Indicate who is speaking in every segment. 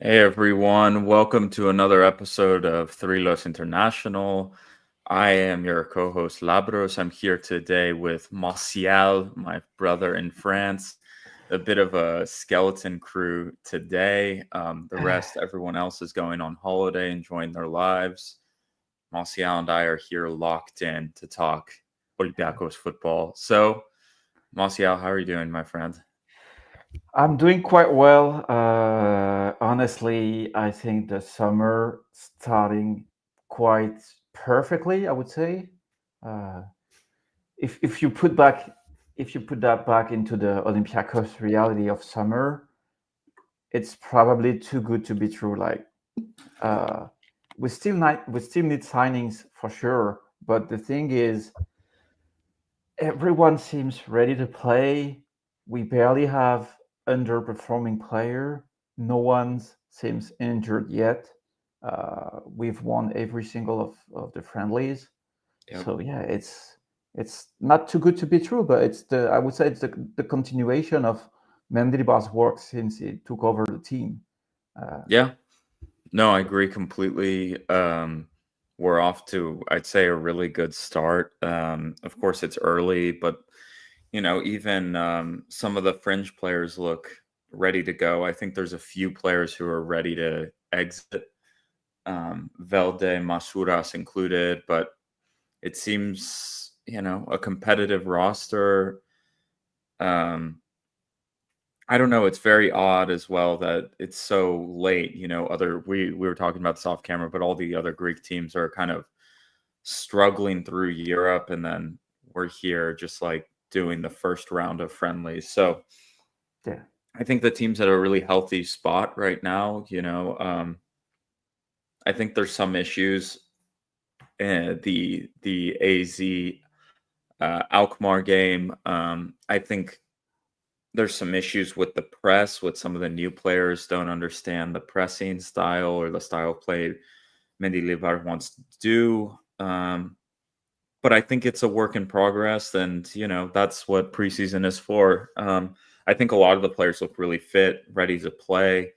Speaker 1: Hey everyone, welcome to another episode of Threelos International. I am your co-host Labros. I'm here today with Martial, my brother in France. A bit of a skeleton crew today. The rest, everyone else is going on holiday, enjoying their lives. Martial and I are here locked in to talk Olympiacos football. So, Martial, how are you doing, my friend?
Speaker 2: I'm doing quite well. Honestly, I think the summer starting quite perfectly, I would say. Uh, if you put back if you put that back into the Olympiacos reality of summer, it's probably too good to be true. Uh, we still need signings for sure, but the thing is, everyone seems ready to play. We barely have underperforming player. No one seems injured yet. We've won every single of the friendlies.
Speaker 1: Yep.
Speaker 2: So yeah, it's not too good to be true, but I would say it's the continuation of Mendilibar's work since he took over the team. Uh,
Speaker 1: Yeah. No, I agree completely. We're off to, I'd say, a really good start. Of course, it's early, but even some of the fringe players look ready to go. I think there's a few players who are ready to exit, Velde, Masuras included, but it seems, a competitive roster. Um, I don't know. It's very odd as well that it's so late. Other we were talking about this off camera, but all the other Greek teams are kind of struggling through Europe, and then we're here just like doing the first round of friendlies. So
Speaker 2: yeah,
Speaker 1: I think the team's at a really healthy spot right now. I think there's some issues. The AZ Alkmaar game. I think there's some issues with the press, with some of the new players don't understand the pressing style or the style of play Mendy Libar wants to do. But I think it's a work in progress, and that's what preseason is for. I think a lot of the players look really fit, ready to play.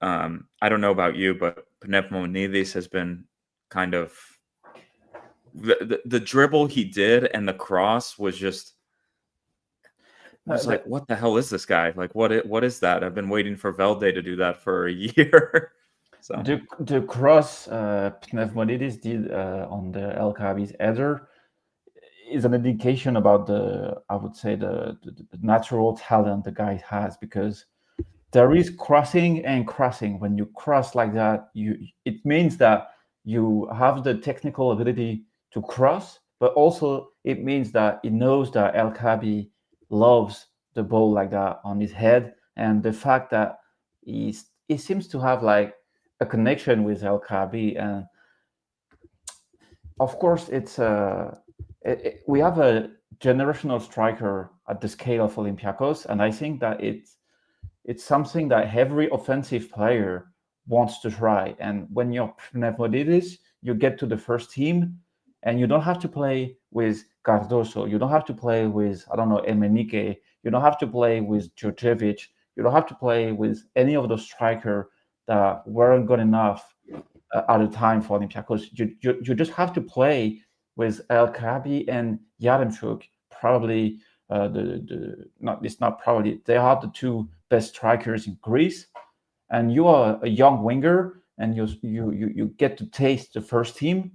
Speaker 1: I don't know about you, but Panathinaikos has been kind of the dribble he did and the cross was just
Speaker 2: uh,
Speaker 1: was like,
Speaker 2: the,
Speaker 1: what the hell is this guy? Like, what is that? I've been waiting for Velde to do that for a year. So
Speaker 2: the cross Pneumonides did on the El Khabi's header is an indication about I would say the natural talent the guy has, because there is crossing and crossing. When you cross like that, it means that you have the technical ability to cross, but also it means that it knows that El Khabi loves the ball like that on his head, and the fact that he seems to have like a connection with El Khabi. And of course, we have a generational striker at the scale of Olympiacos, and I think that it's something that every offensive player wants to try. And when you're Pneumonides, you get to the first team, and you don't have to play with Cardoso, you don't have to play with, I don't know, Emenike, you don't have to play with Djordjevic, you don't have to play with any of those strikers that weren't good enough at the time for Olympiacos. You just have to play with El Khabi and Yaremchuk. Probably the not it's not probably they are the two best strikers in Greece, and you are a young winger, and you get to taste the first team,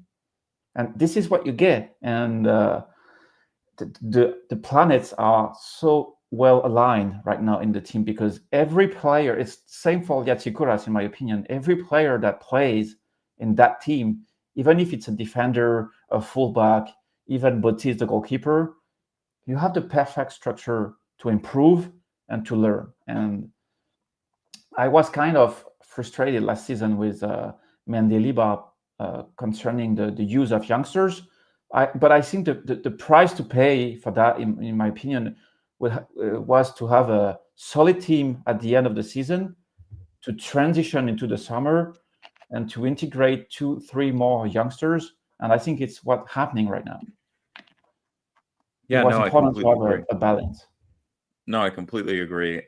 Speaker 2: and this is what you get. And the planets are so well aligned right now in the team, because every player, it's same for Yatsikuras in my opinion, every player that plays in that team, even if it's a defender, a fullback, even Botis the goalkeeper, you have the perfect structure to improve and to learn. And I was kind of frustrated last season with Mendilibar concerning the use of youngsters. But I think the price to pay for that, in my opinion, was to have a solid team at the end of the season, to transition into the summer, and to integrate two, three more youngsters. And I think it's what's happening right now. It
Speaker 1: yeah,
Speaker 2: was
Speaker 1: no, I
Speaker 2: important to
Speaker 1: completely
Speaker 2: have
Speaker 1: agree.
Speaker 2: a balance.
Speaker 1: No, I completely agree.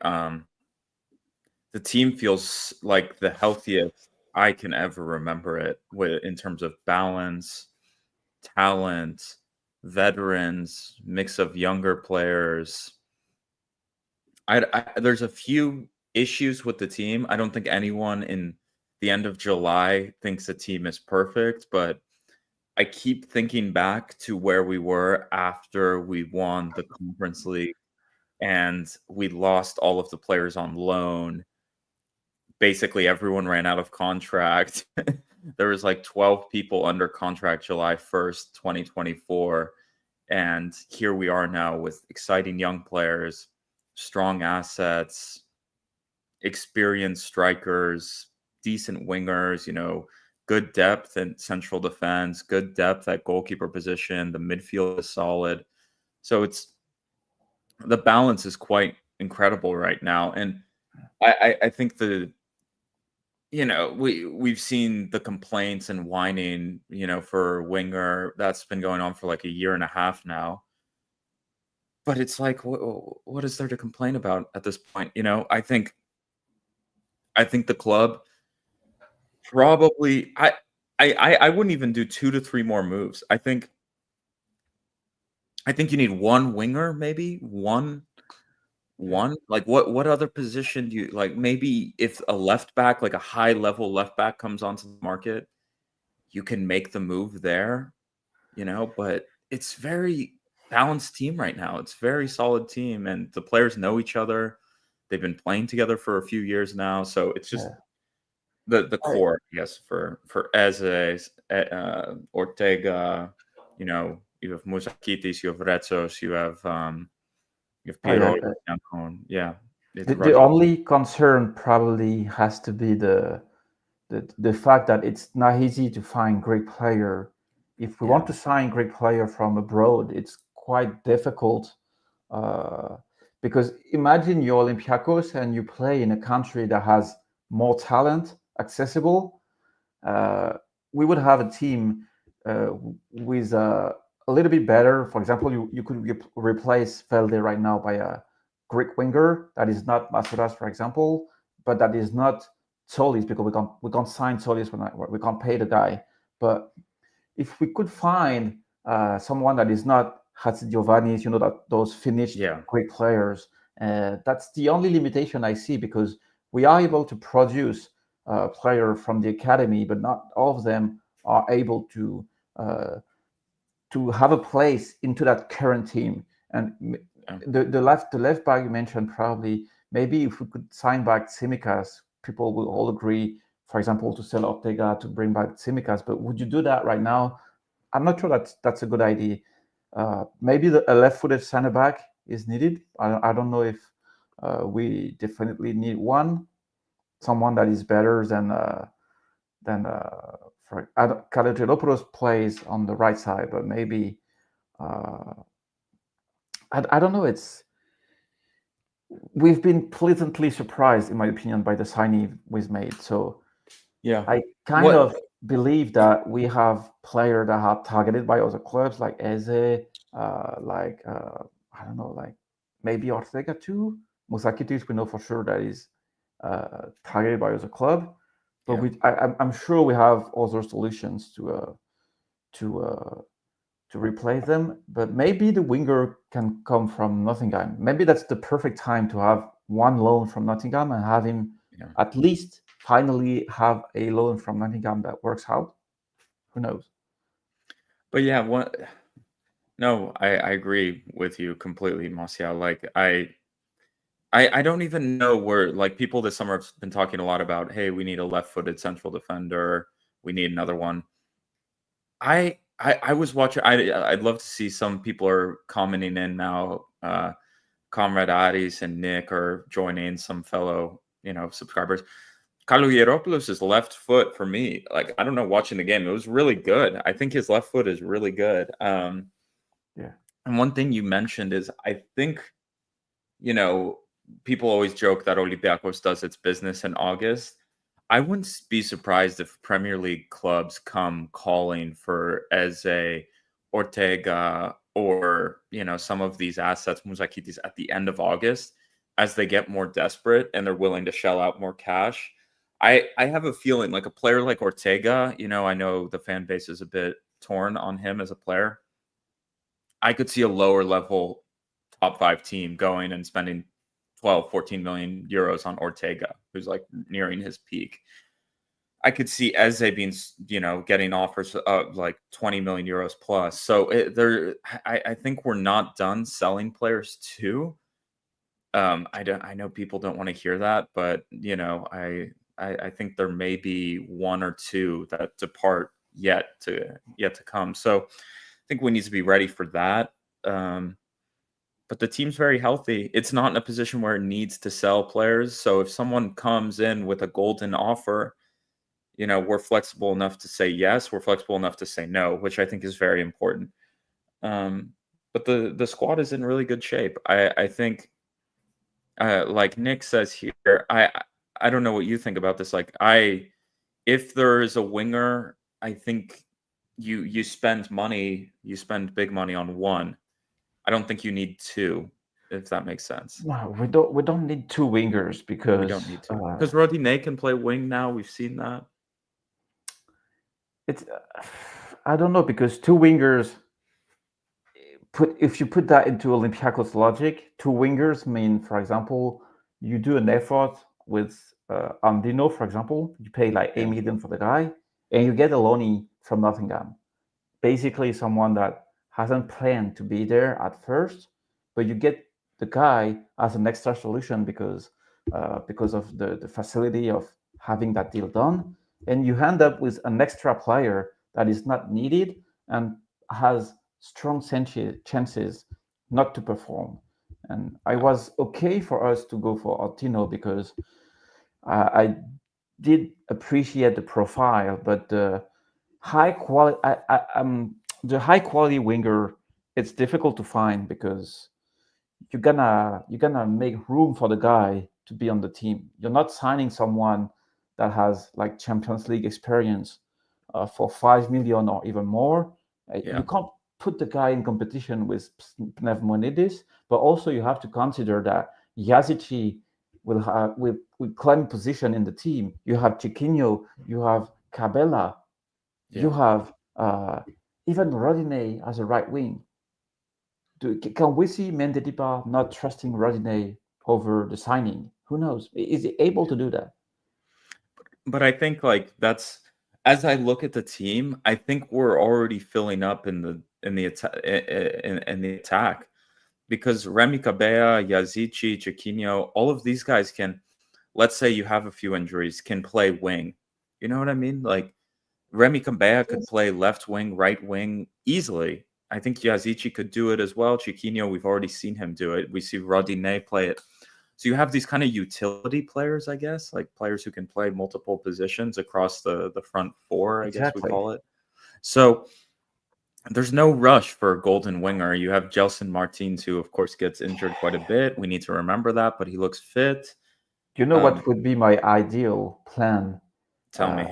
Speaker 1: the team feels like the healthiest I can ever remember it in terms of balance, talent, veterans, mix of younger players. There's a few issues with the team. I don't think anyone in the end of July thinks the team is perfect, but I keep thinking back to where we were after we won the Conference League and we lost all of the players on loan. Basically, everyone ran out of contract. There was like 12 people under contract July 1st, 2024. And here we are now with exciting young players, strong assets, experienced strikers, decent wingers, good depth in central defense, good depth at goalkeeper position. The midfield is solid. So the balance is quite incredible right now. And I think we've seen the complaints and whining, for winger. That's been going on for like a year and a half now. But it's like, what is there to complain about at this point? I think the club probably I wouldn't even do 2 to 3 more moves. I think you need one winger, maybe one. Like what other position do you like? Maybe if a left back, like a high level left back, comes onto the market, you can make the move there. But it's very balanced team right now. It's very solid team, and the players know each other. They've been playing together for a few years now, so it's just the core, yes, for Eze, Ortega. You have Musakitis, you have Retsos, you have Piro, yeah.
Speaker 2: The only concern probably has to be the fact that it's not easy to find great player. If we want to sign great player from abroad, it's quite difficult because imagine you're Olympiacos and you play in a country that has more talent accessible. We would have a team with a little bit better. For example, you could replace Velde right now by a Greek winger that is not Masouras, for example, but that is not Solis, because we can't sign Solis when we can't pay the guy. But if we could find someone that is not Hatzi Giovanni's, that those finished great players, that's the only limitation I see, because we are able to produce player from the academy, but not all of them are able to have a place into that current team. And the left back you mentioned, probably maybe if we could sign back Tsimikas, people will all agree, for example, to sell Ortega to bring back Tsimikas. But would you do that right now? I'm not sure that's a good idea. Maybe a left-footed center back is needed. I don't know if we definitely need someone that is better than Kalogeropoulos plays on the right side, but maybe I don't know. We've been pleasantly surprised, in my opinion, by the signing we've made. So I kind of believe that we have players that are targeted by other clubs, like Eze, I don't know, like maybe Ortega too. Musakitis, we know for sure that is targeted by other club, but I'm sure we have other solutions to replace them. But maybe the winger can come from Nottingham. Maybe that's the perfect time to have one loan from Nottingham and have him at least finally have a loan from Nottingham that works out. Who knows?
Speaker 1: But no, I agree with you completely, Marcia. Like I don't even know where, like, people this summer have been talking a lot about, hey, we need a left-footed central defender. We need another one. I was watching. I'd love to see, some people are commenting in now. Comrade Aris and Nick are joining, some fellow subscribers. Kalogeropoulos' left foot, for me, like, I don't know, watching the game, it was really good. I think his left foot is really good. And one thing you mentioned is, I think, people always joke that Olympiacos does its business in August. I wouldn't be surprised if Premier League clubs come calling for Eze, Ortega, or some of these assets, Musakitis, at the end of August, as they get more desperate and they're willing to shell out more cash. I have a feeling like a player like Ortega, I know the fan base is a bit torn on him as a player. I could see a lower level top 5 team going and spending 12, 14 million euros on Ortega, who's like nearing his peak. I could see Eze being, getting offers of like 20 million euros plus. So I think we're not done selling players too. I know people don't want to hear that, but I think there may be one or two that depart yet to come. So I think we need to be ready for that. But the team's very healthy. It's not in a position where it needs to sell players. So if someone comes in with a golden offer, we're flexible enough to say yes. We're flexible enough to say no, which I think is very important. But the squad is in really good shape. I think, like Nick says here, I don't know what you think about this. Like if there is a winger, I think you spend big money on one. I don't think you need two, if that makes sense.
Speaker 2: No, we don't need two wingers because
Speaker 1: We don't need to. Because Rodinei can play wing now. We've seen that.
Speaker 2: It's I don't know, because two wingers, if you put that into Olympiacos logic, two wingers mean, for example, you do an effort with Andino, for example, you pay like 8 million for the guy, and you get a loanee from Nottingham, basically someone that hasn't planned to be there at first, but you get the guy as an extra solution because of the facility of having that deal done, and you end up with an extra player that is not needed and has strong chances not to perform. And I was okay for us to go for Ortino because I did appreciate the profile, but the high quality, the high quality winger, it's difficult to find because you're gonna make room for the guy to be on the team. You're not signing someone that has like Champions League experience for 5 million or even more. You can't put the guy in competition with Pneumonides, but also you have to consider that Yazici will claim position in the team. You have Chiquinho, you have Cabela, you have even Rodinei as a right wing. Can we see Mendelibar not trusting Rodinei over the signing? Who knows? Is he able to do that?
Speaker 1: But I think like that's, as I look at the team, I think we're already filling up in the attack, because Remy Cabella, Yazici, Chiquinho, all of these guys can, let's say you have a few injuries, can play wing. You know what I mean? Like Remy Cabella could play left wing, right wing easily. I think Yazici could do it as well. Chiquinho, we've already seen him do it. We see Rodinei play it. So you have these kind of utility players, I guess, like players who can play multiple positions across the front four, I guess we call it. So there's no rush for a golden winger. You have Gelson Martins, who of course gets injured quite a bit. We need to remember that, but he looks fit.
Speaker 2: Do you know what would be my ideal plan?
Speaker 1: Tell me.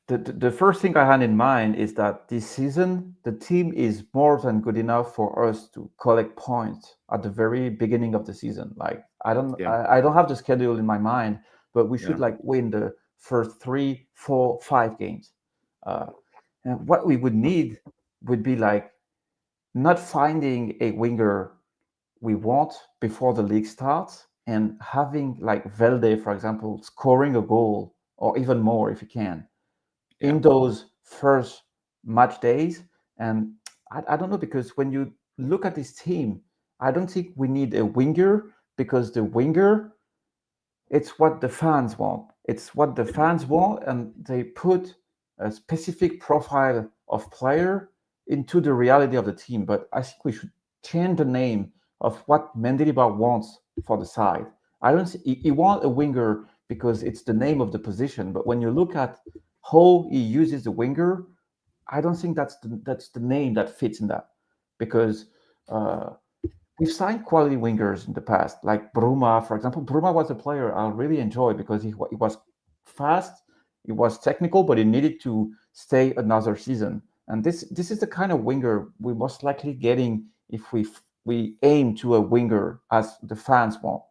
Speaker 2: The first thing I had in mind is that this season the team is more than good enough for us to collect points at the very beginning of the season. Like I don't have the schedule in my mind, but we should like win the first 3, 4, 5 games. And what we would need would be like not finding a winger we want before the league starts and having like Velde, for example, scoring a goal or even more if you can in those first match days. And I don't know, because when you look at this team, I don't think we need a winger, because the winger, it's what the fans want. It's what the fans want, and they put a specific profile of player into the reality of the team. But I think we should change the name of what Mendilibar wants for the side. I don't see, he want a winger because it's the name of the position, but when you look at how he uses the winger, I don't think that's the name that fits in that, because we've signed quality wingers in the past, like Bruma, for example. Bruma was a player I really enjoyed because he was fast, he was technical, but he needed to stay another season. And this is the kind of winger we most likely getting if we aim to a winger as the fans want.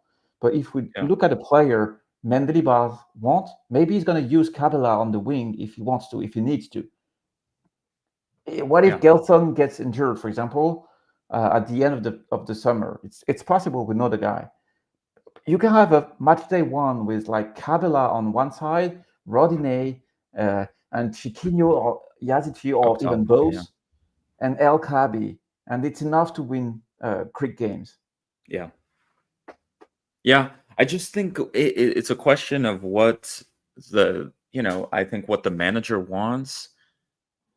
Speaker 2: But if we
Speaker 1: Yeah.
Speaker 2: look at a player Mendeleev wants, maybe he's going to use Kabela on the wing if he wants to, if he needs to. What if
Speaker 1: Yeah.
Speaker 2: Gelson gets injured, for example, at the end of the summer? It's possible. We know the guy. You can have a match day one with like Kabela on one side, Rodinei, and Chiquinho or Yazici or
Speaker 1: Up top.
Speaker 2: even
Speaker 1: Yeah.
Speaker 2: both, and El Kabi, and it's enough to win quick games.
Speaker 1: Yeah. Yeah. I just think it's a question of what I think what the manager wants.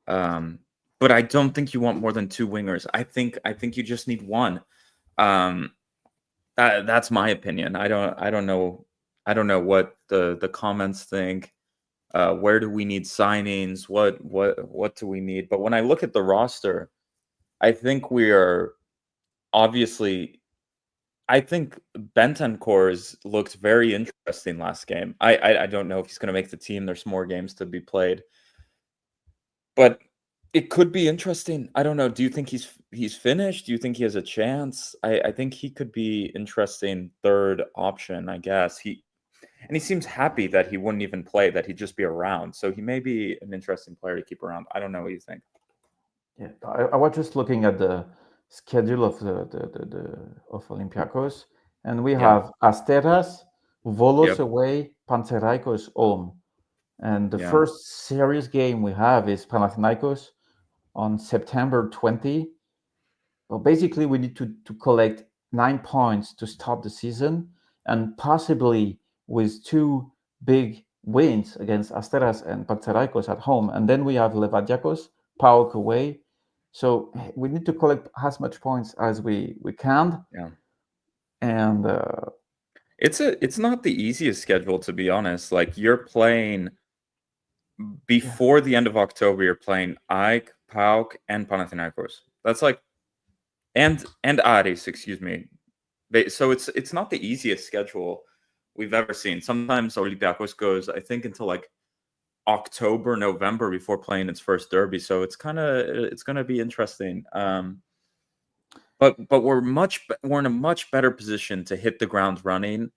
Speaker 1: But I don't think you want more than two wingers. I think you just need one. Um, that's my opinion. I don't know what the comments think. Where do we need signings? What do we need? But when I look at the roster, I think we are obviously. I think Bentancur's looked very interesting last game. I don't know if he's going to make the team. There's more games to be played, but it could be interesting. I don't know. Do you think he's finished? Do you think he has a chance? I think he could be interesting third option. I guess he seems happy that he wouldn't even play, that he'd just be around. So he may be an interesting player to keep around. I don't know what you think.
Speaker 2: Yeah, I was just looking at the schedule of the of Olympiacos, and we
Speaker 1: Yeah,
Speaker 2: have Asteras, Volos
Speaker 1: yep,
Speaker 2: away, Panathinaikos home, and the
Speaker 1: yeah,
Speaker 2: first serious game we have is Panathinaikos on September 20. Well, basically, we need to collect 9 points to start the season, and possibly with two big wins against Asteras and Panathinaikos at home, and then we have Levadiakos, PAOK away. So we need to collect as much points as we can,
Speaker 1: yeah.
Speaker 2: and
Speaker 1: It's not the easiest schedule, to be honest. Like, you're playing
Speaker 2: yeah,
Speaker 1: before the end of October. You're playing Ike, PAOK, and Panathinaikos. That's like and Aris, excuse me. So it's not the easiest schedule we've ever seen. Sometimes Olympiacos goes, I think, until like October, November before playing its first derby. So it's gonna be interesting. But we're in a much better position to hit the ground running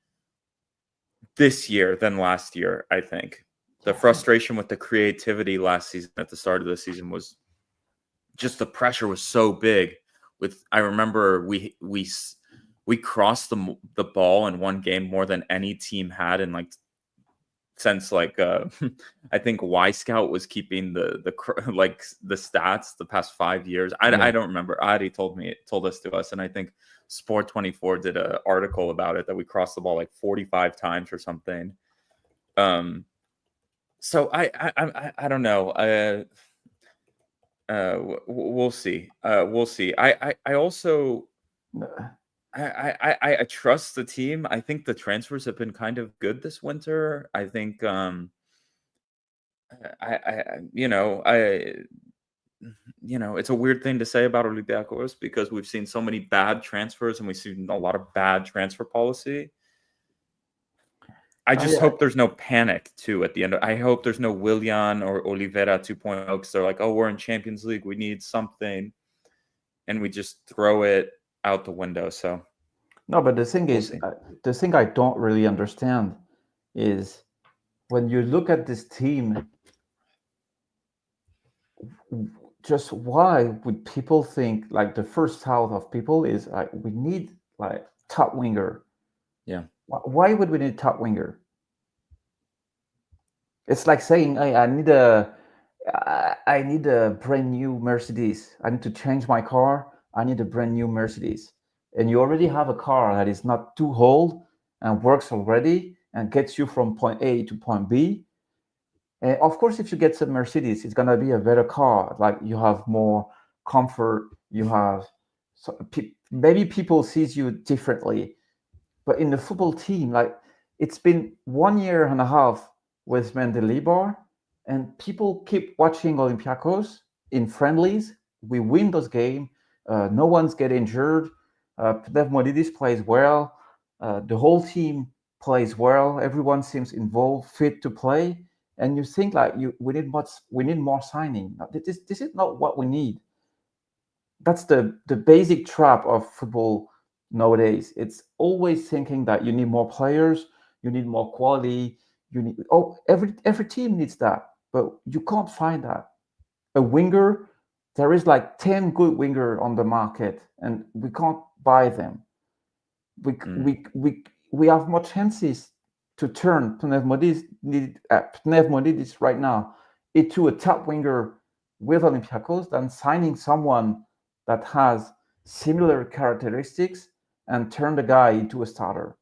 Speaker 1: this year than last year. I think the
Speaker 2: yeah,
Speaker 1: frustration with the creativity last season at the start of the season was just the pressure was so big. I remember we crossed the ball in one game more than any team had in like since like I think Y Scout was keeping like the stats the past 5 years. I
Speaker 2: yeah.
Speaker 1: don't remember. Adi told us to us, and I think Sport 24 did an article about it that we crossed the ball like 45 times or something. So I don't know. We'll see. We'll see. I also I trust the team. I think the transfers have been kind of good this winter. I think I it's a weird thing to say about Olympiacos because we've seen so many bad transfers and we've seen a lot of bad transfer policy. I just
Speaker 2: I,
Speaker 1: hope there's no panic too at the end. I hope there's no Willian or Oliveira 2.0 because they're like, oh, we're in Champions League, we need something, and we just throw it out the window. So
Speaker 2: no, but the thing
Speaker 1: we'll
Speaker 2: is,
Speaker 1: see.
Speaker 2: the thing I don't really understand is when you look at this team, just why would people think like the first thought of people is like we need like top winger?
Speaker 1: Yeah,
Speaker 2: Why would we need top winger? It's like saying, hey, I need a brand new Mercedes. I need to change my car. I need a brand new Mercedes. And you already have a car that is not too old and works already and gets you from point A to point B. And of course, if you get some Mercedes, it's gonna be a better car. Like you have more comfort. You have maybe people sees you differently. But in the football team, like it's been 1 year and a half with Mendeleev, and people keep watching Olympiacos in friendlies. We win those games. No one's get injured. Pneumonides plays well. The whole team plays well. Everyone seems involved, fit to play. And you think like we need much. We need more signing. This is not what we need. That's the basic trap of football nowadays. It's always thinking that you need more players, you need more quality, you need every team needs that, but you can't find that. A winger, there is like 10 good winger on the market, and we can't buy them. We
Speaker 1: Mm,
Speaker 2: we we we have more chances to turn Pneumonides right now into a top winger with Olympiacos than signing someone that has similar characteristics and turn the guy into a starter.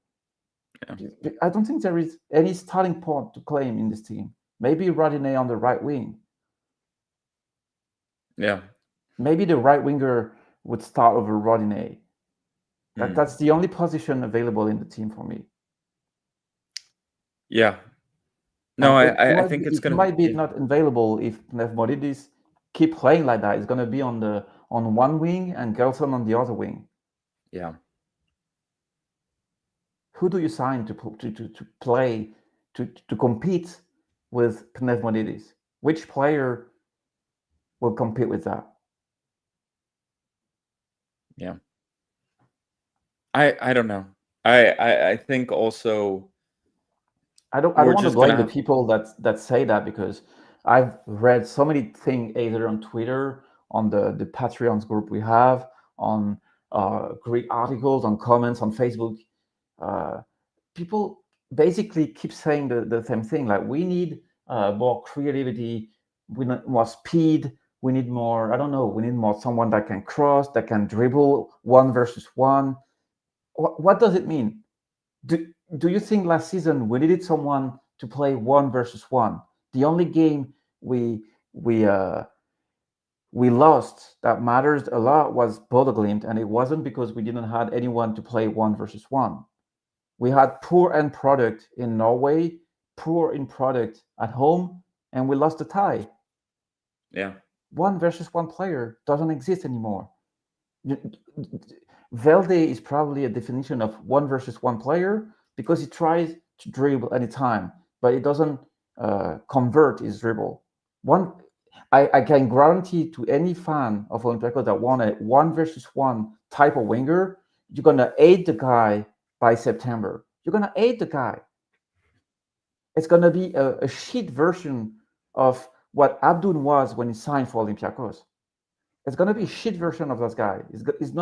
Speaker 1: yeah.
Speaker 2: I don't think there is any starting point to claim in this team. Maybe Rodinei on the right wing.
Speaker 1: Yeah.
Speaker 2: Maybe the right winger would start over Rodinei.
Speaker 1: Mm,
Speaker 2: That's the only position available in the team for me.
Speaker 1: yeah. No,
Speaker 2: And
Speaker 1: I think it's
Speaker 2: it
Speaker 1: gonna.
Speaker 2: might be
Speaker 1: Yeah.
Speaker 2: not available if Pneumonides keep playing like that. It's going to be on one wing and Gelson on the other wing.
Speaker 1: Yeah.
Speaker 2: Who do you sign to play to compete with Pneumonides? Which player will compete with that?
Speaker 1: Yeah. I don't know. I think also
Speaker 2: I don't
Speaker 1: we're
Speaker 2: want to
Speaker 1: just gonna
Speaker 2: blame the
Speaker 1: have.
Speaker 2: people that say that, because I've read so many things either on Twitter, on the Patreons group we have, on Greek articles, on comments on Facebook. Uh, People basically keep saying the same thing. Like, we need more creativity, we need more speed, we need more. I don't know. We need more someone that can cross, that can dribble one versus one. What does it mean? do, do you think last season we needed someone to play one versus one? The only game we we lost that matters a lot was Bodeglimt, and it wasn't because we didn't have anyone to play one versus one. We had poor end product in Norway, poor in product at home, and we lost the tie.
Speaker 1: Yeah.
Speaker 2: One versus one player doesn't exist anymore. Velde is probably a definition of one versus one player because he tries to dribble anytime, but it doesn't convert his dribble. One, I can guarantee to any fan of Olympiacos that want a one versus one type of winger, you're gonna hate the guy by September. You're gonna hate the guy. It's gonna be a shit version of what Abdul was when he signed for Olympiacos. It's gonna be a shit version of this guy. He's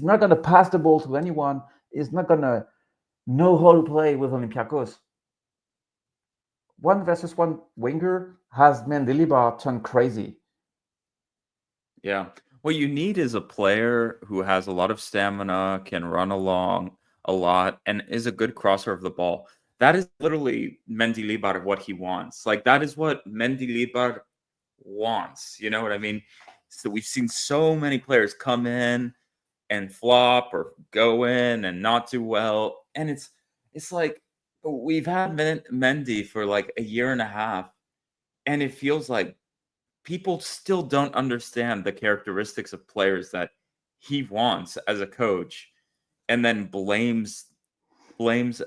Speaker 2: not gonna pass the ball to anyone. He's not gonna know how to play with Olympiacos. One versus one winger has Mendilibar turned crazy.
Speaker 1: Yeah. What you need is a player who has a lot of stamina, can run along a lot, and is a good crosser of the ball. That is literally Mendy Libar what he wants. Like that is what Mendy Libar wants. You know what I mean? So we've seen so many players come in and flop or go in and not do well, and it's like we've had Mendy for like a year and a half, and it feels like people still don't understand the characteristics of players that he wants as a coach, and then blames the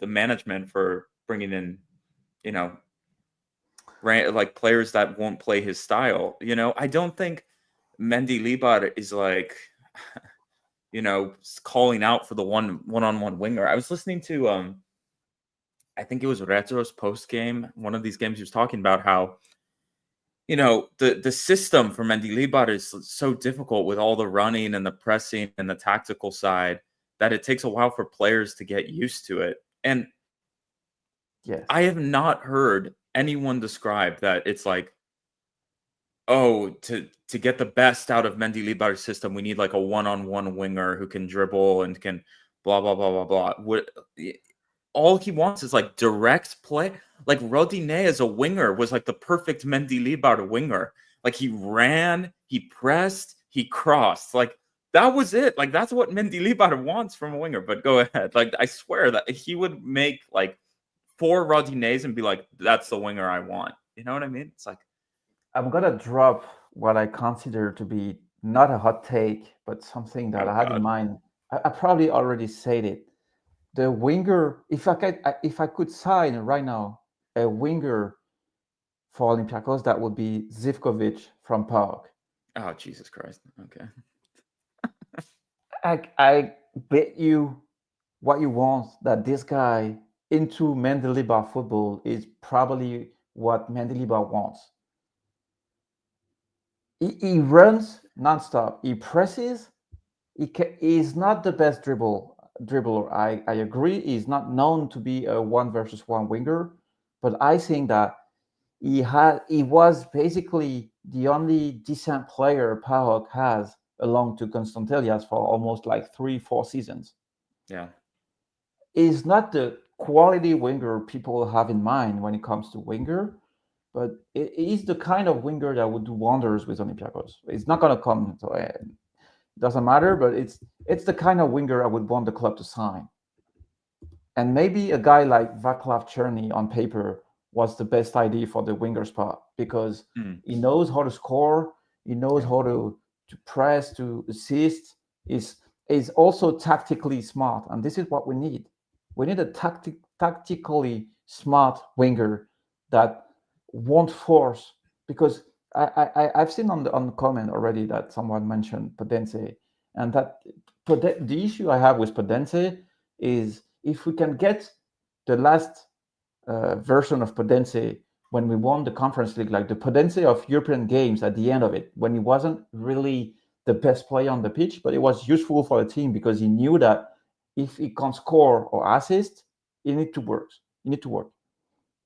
Speaker 1: management for bringing in you know like players that won't play his style. I don't think Mendy Libar is like calling out for the one-on-one winger. I was listening to I think it was Retro's post game, one of these games. He was talking about how the system for Mendy Libar is so difficult with all the running and the pressing and the tactical side that it takes a while for players to get used to it. And
Speaker 2: Yes.
Speaker 1: I have not heard anyone describe that it's like, oh, to get the best out of Mendy Libar's system, we need like a one-on-one winger who can dribble and can blah blah blah blah blah. All he wants is like direct play. Like Rodinei as a winger was like the perfect Mendy Libar winger. Like he ran, he pressed, he crossed. Like that was it. Like that's what Mendy Libar wants from a winger. But go ahead. Like I swear that he would make like four Rodineis and be like, that's the winger I want. You know what I mean? It's like,
Speaker 2: I'm gonna drop what I consider to be not a hot take, but something that
Speaker 1: oh
Speaker 2: I had in
Speaker 1: God.
Speaker 2: mind. I probably already said it. The winger, if I could sign right now a winger for Olympiacos, that would be Zivkovic from Park.
Speaker 1: Oh Jesus Christ. Okay.
Speaker 2: I bet you what you want that this guy into Mendelebar football is probably what Mendelebar wants. He runs nonstop. He presses. He's not the best dribbler. I agree. He's not known to be a one versus one winger, but I think that he was basically the only decent player PAOK has along to Constantelias for almost like 3-4 seasons.
Speaker 1: Yeah.
Speaker 2: Is not the quality winger people have in mind when it comes to winger, but it is the kind of winger that would do wonders with Olympiacos. It's not going to come, so it doesn't matter. But it's the kind of winger I would want the club to sign. And maybe a guy like Vaclav Cherny on paper was the best idea for the winger spot because
Speaker 1: Mm.
Speaker 2: he knows how to score, he knows
Speaker 1: Yeah.
Speaker 2: how to press, to assist. Is also tactically smart, and this is what we need. We need a tactically smart winger that won't force. Because I've seen on the comment already that someone mentioned Podense, and that the issue I have with Podense is if we can get the last version of Podense when we won the Conference League, like the Podense of European games at the end of it, when he wasn't really the best player on the pitch, but it was useful for the team because he knew that if he can score or assist, he need to work. He need to work.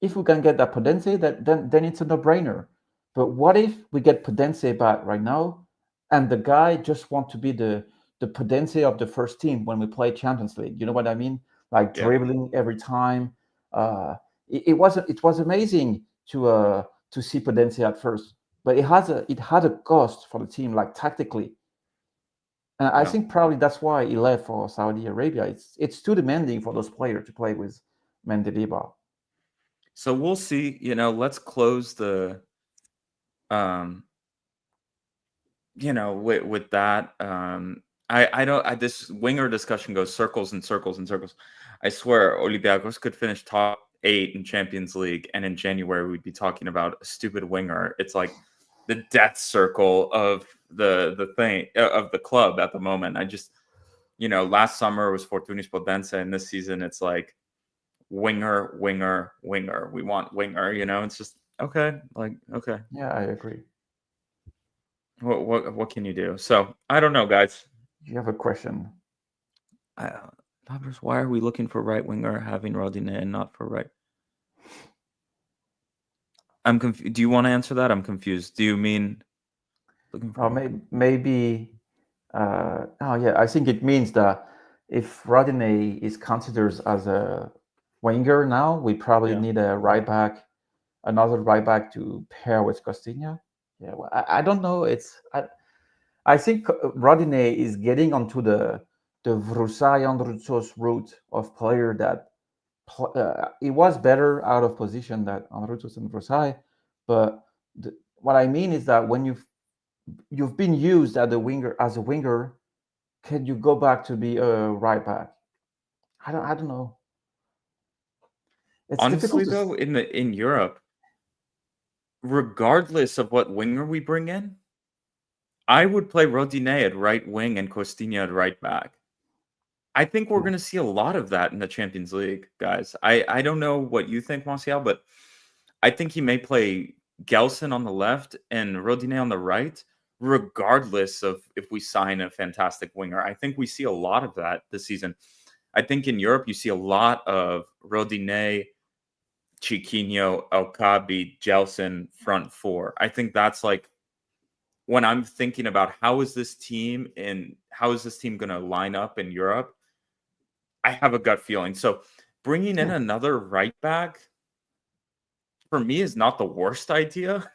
Speaker 2: If we can get that Podense, then it's a no-brainer. But what if we get Podense back right now, and the guy just want to be the Podense of the first team when we play Champions League? You know what I mean? Like
Speaker 1: Yeah.
Speaker 2: dribbling every time. It was amazing to see Podense at first, but it had a cost for the team, like tactically. And I
Speaker 1: Yeah.
Speaker 2: think probably that's why he left for Saudi Arabia. It's too demanding for those players to play with Mendelebar.
Speaker 1: So we'll see. Let's close the um with that. I don't. This winger discussion goes circles and circles and circles. I swear, Olympiacos could finish top 8 in Champions League, and in January we'd be talking about a stupid winger. It's like the death circle of the thing of the club at the moment. I just, last summer was Fortunis Podense, and this season it's like winger, winger, winger. We want winger. It's just okay. Like okay,
Speaker 2: Yeah, I agree.
Speaker 1: what can you do? So I don't know, guys.
Speaker 2: You have a question?
Speaker 1: Fabris, why are we looking for right winger having Rodine and not for right? I'm confused. Do you want to answer that? I'm confused. Do you mean looking for?
Speaker 2: Or maybe. Oh yeah, I think it means that if Rodinei is considered as a winger now, we probably
Speaker 1: Yeah.
Speaker 2: need a right back, another right back to pair with Costinha. Yeah, well, I don't know. I think Rodinei is getting onto the Vrusai Andrutsos route of player that he was better out of position than Andrutsos and Vrusai, but what I mean is that when you've been used as a winger, can you go back to be a right back? I don't know. It's difficult
Speaker 1: Honestly,
Speaker 2: to.
Speaker 1: though, in Europe, regardless of what winger we bring in, I would play Rodine at right wing and Costinha at right back. I think we're going to see a lot of that in the Champions League, guys. I don't know what you think, Martial, but I think he may play Gelson on the left and Rodine on the right, regardless of if we sign a fantastic winger. I think we see a lot of that this season. I think in Europe, you see a lot of Rodine, Chiquinho, Elkabi, Gelson front four. I think that's like when I'm thinking about how is this team going to line up in Europe. I have a gut feeling. So bringing in
Speaker 2: Yeah.
Speaker 1: another right back for me is not the worst idea.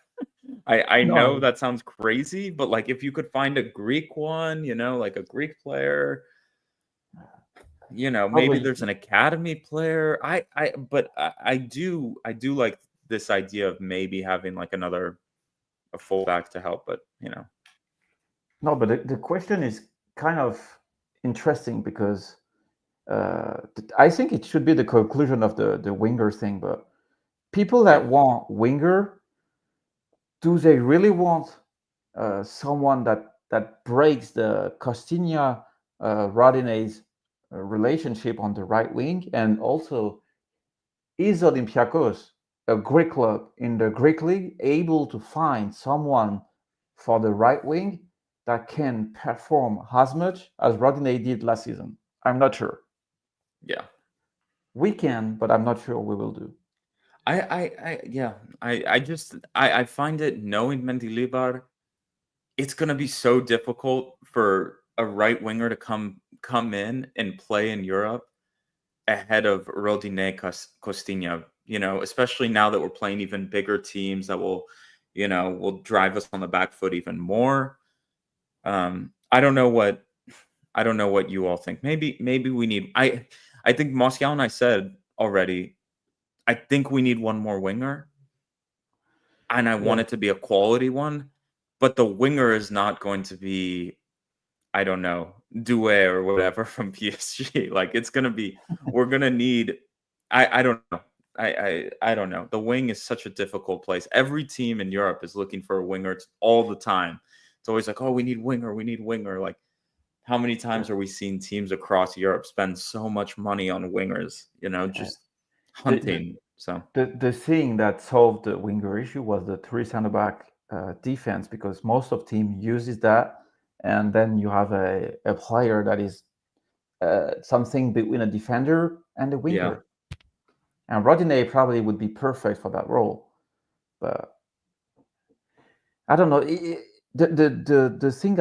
Speaker 1: I know
Speaker 2: No,
Speaker 1: that sounds crazy, but like if you could find a Greek one, like a Greek player, maybe
Speaker 2: probably
Speaker 1: there's an academy player. I do like this idea of maybe having like a fullback to help, but
Speaker 2: no. But the question is kind of interesting because I think it should be the conclusion of the winger thing. But people
Speaker 1: yeah,
Speaker 2: that want winger, do they really want someone that breaks the Costinha Rodinei's relationship on the right wing, and also is Olympiacos, a Greek club in the Greek league, able to find someone for the right wing that can perform as much as Rodinei did last season? I'm not sure.
Speaker 1: Yeah.
Speaker 2: We can, but I'm not sure we will do.
Speaker 1: Yeah. I find it knowing Mendilibar, it's gonna be so difficult for a right winger to come in and play in Europe ahead of Rodinei Costinha, especially now that we're playing even bigger teams that will drive us on the back foot even more. I don't know what you all think. Maybe we need I think Moscow and I said already, I think we need one more winger, and I want
Speaker 2: Yeah,
Speaker 1: it to be a quality one, but the winger is not going to be, I don't know, Doué or whatever from PSG. Like it's gonna be, we're gonna need. I don't know. I don't know. The wing is such a difficult place. Every team in Europe is looking for a winger all the time. It's always like, oh, we need winger, we need winger. Like, how many
Speaker 2: yeah,
Speaker 1: times are we seeing teams across Europe spend so much money on wingers?
Speaker 2: yeah.
Speaker 1: Just
Speaker 2: The,
Speaker 1: hunting. So
Speaker 2: the thing that solved the winger issue was the three center back defense, because most of team uses that, and then you have a player that is something between a defender and a
Speaker 1: yeah,
Speaker 2: winger. And Rodinei probably would be perfect for that role. But I don't know. The thing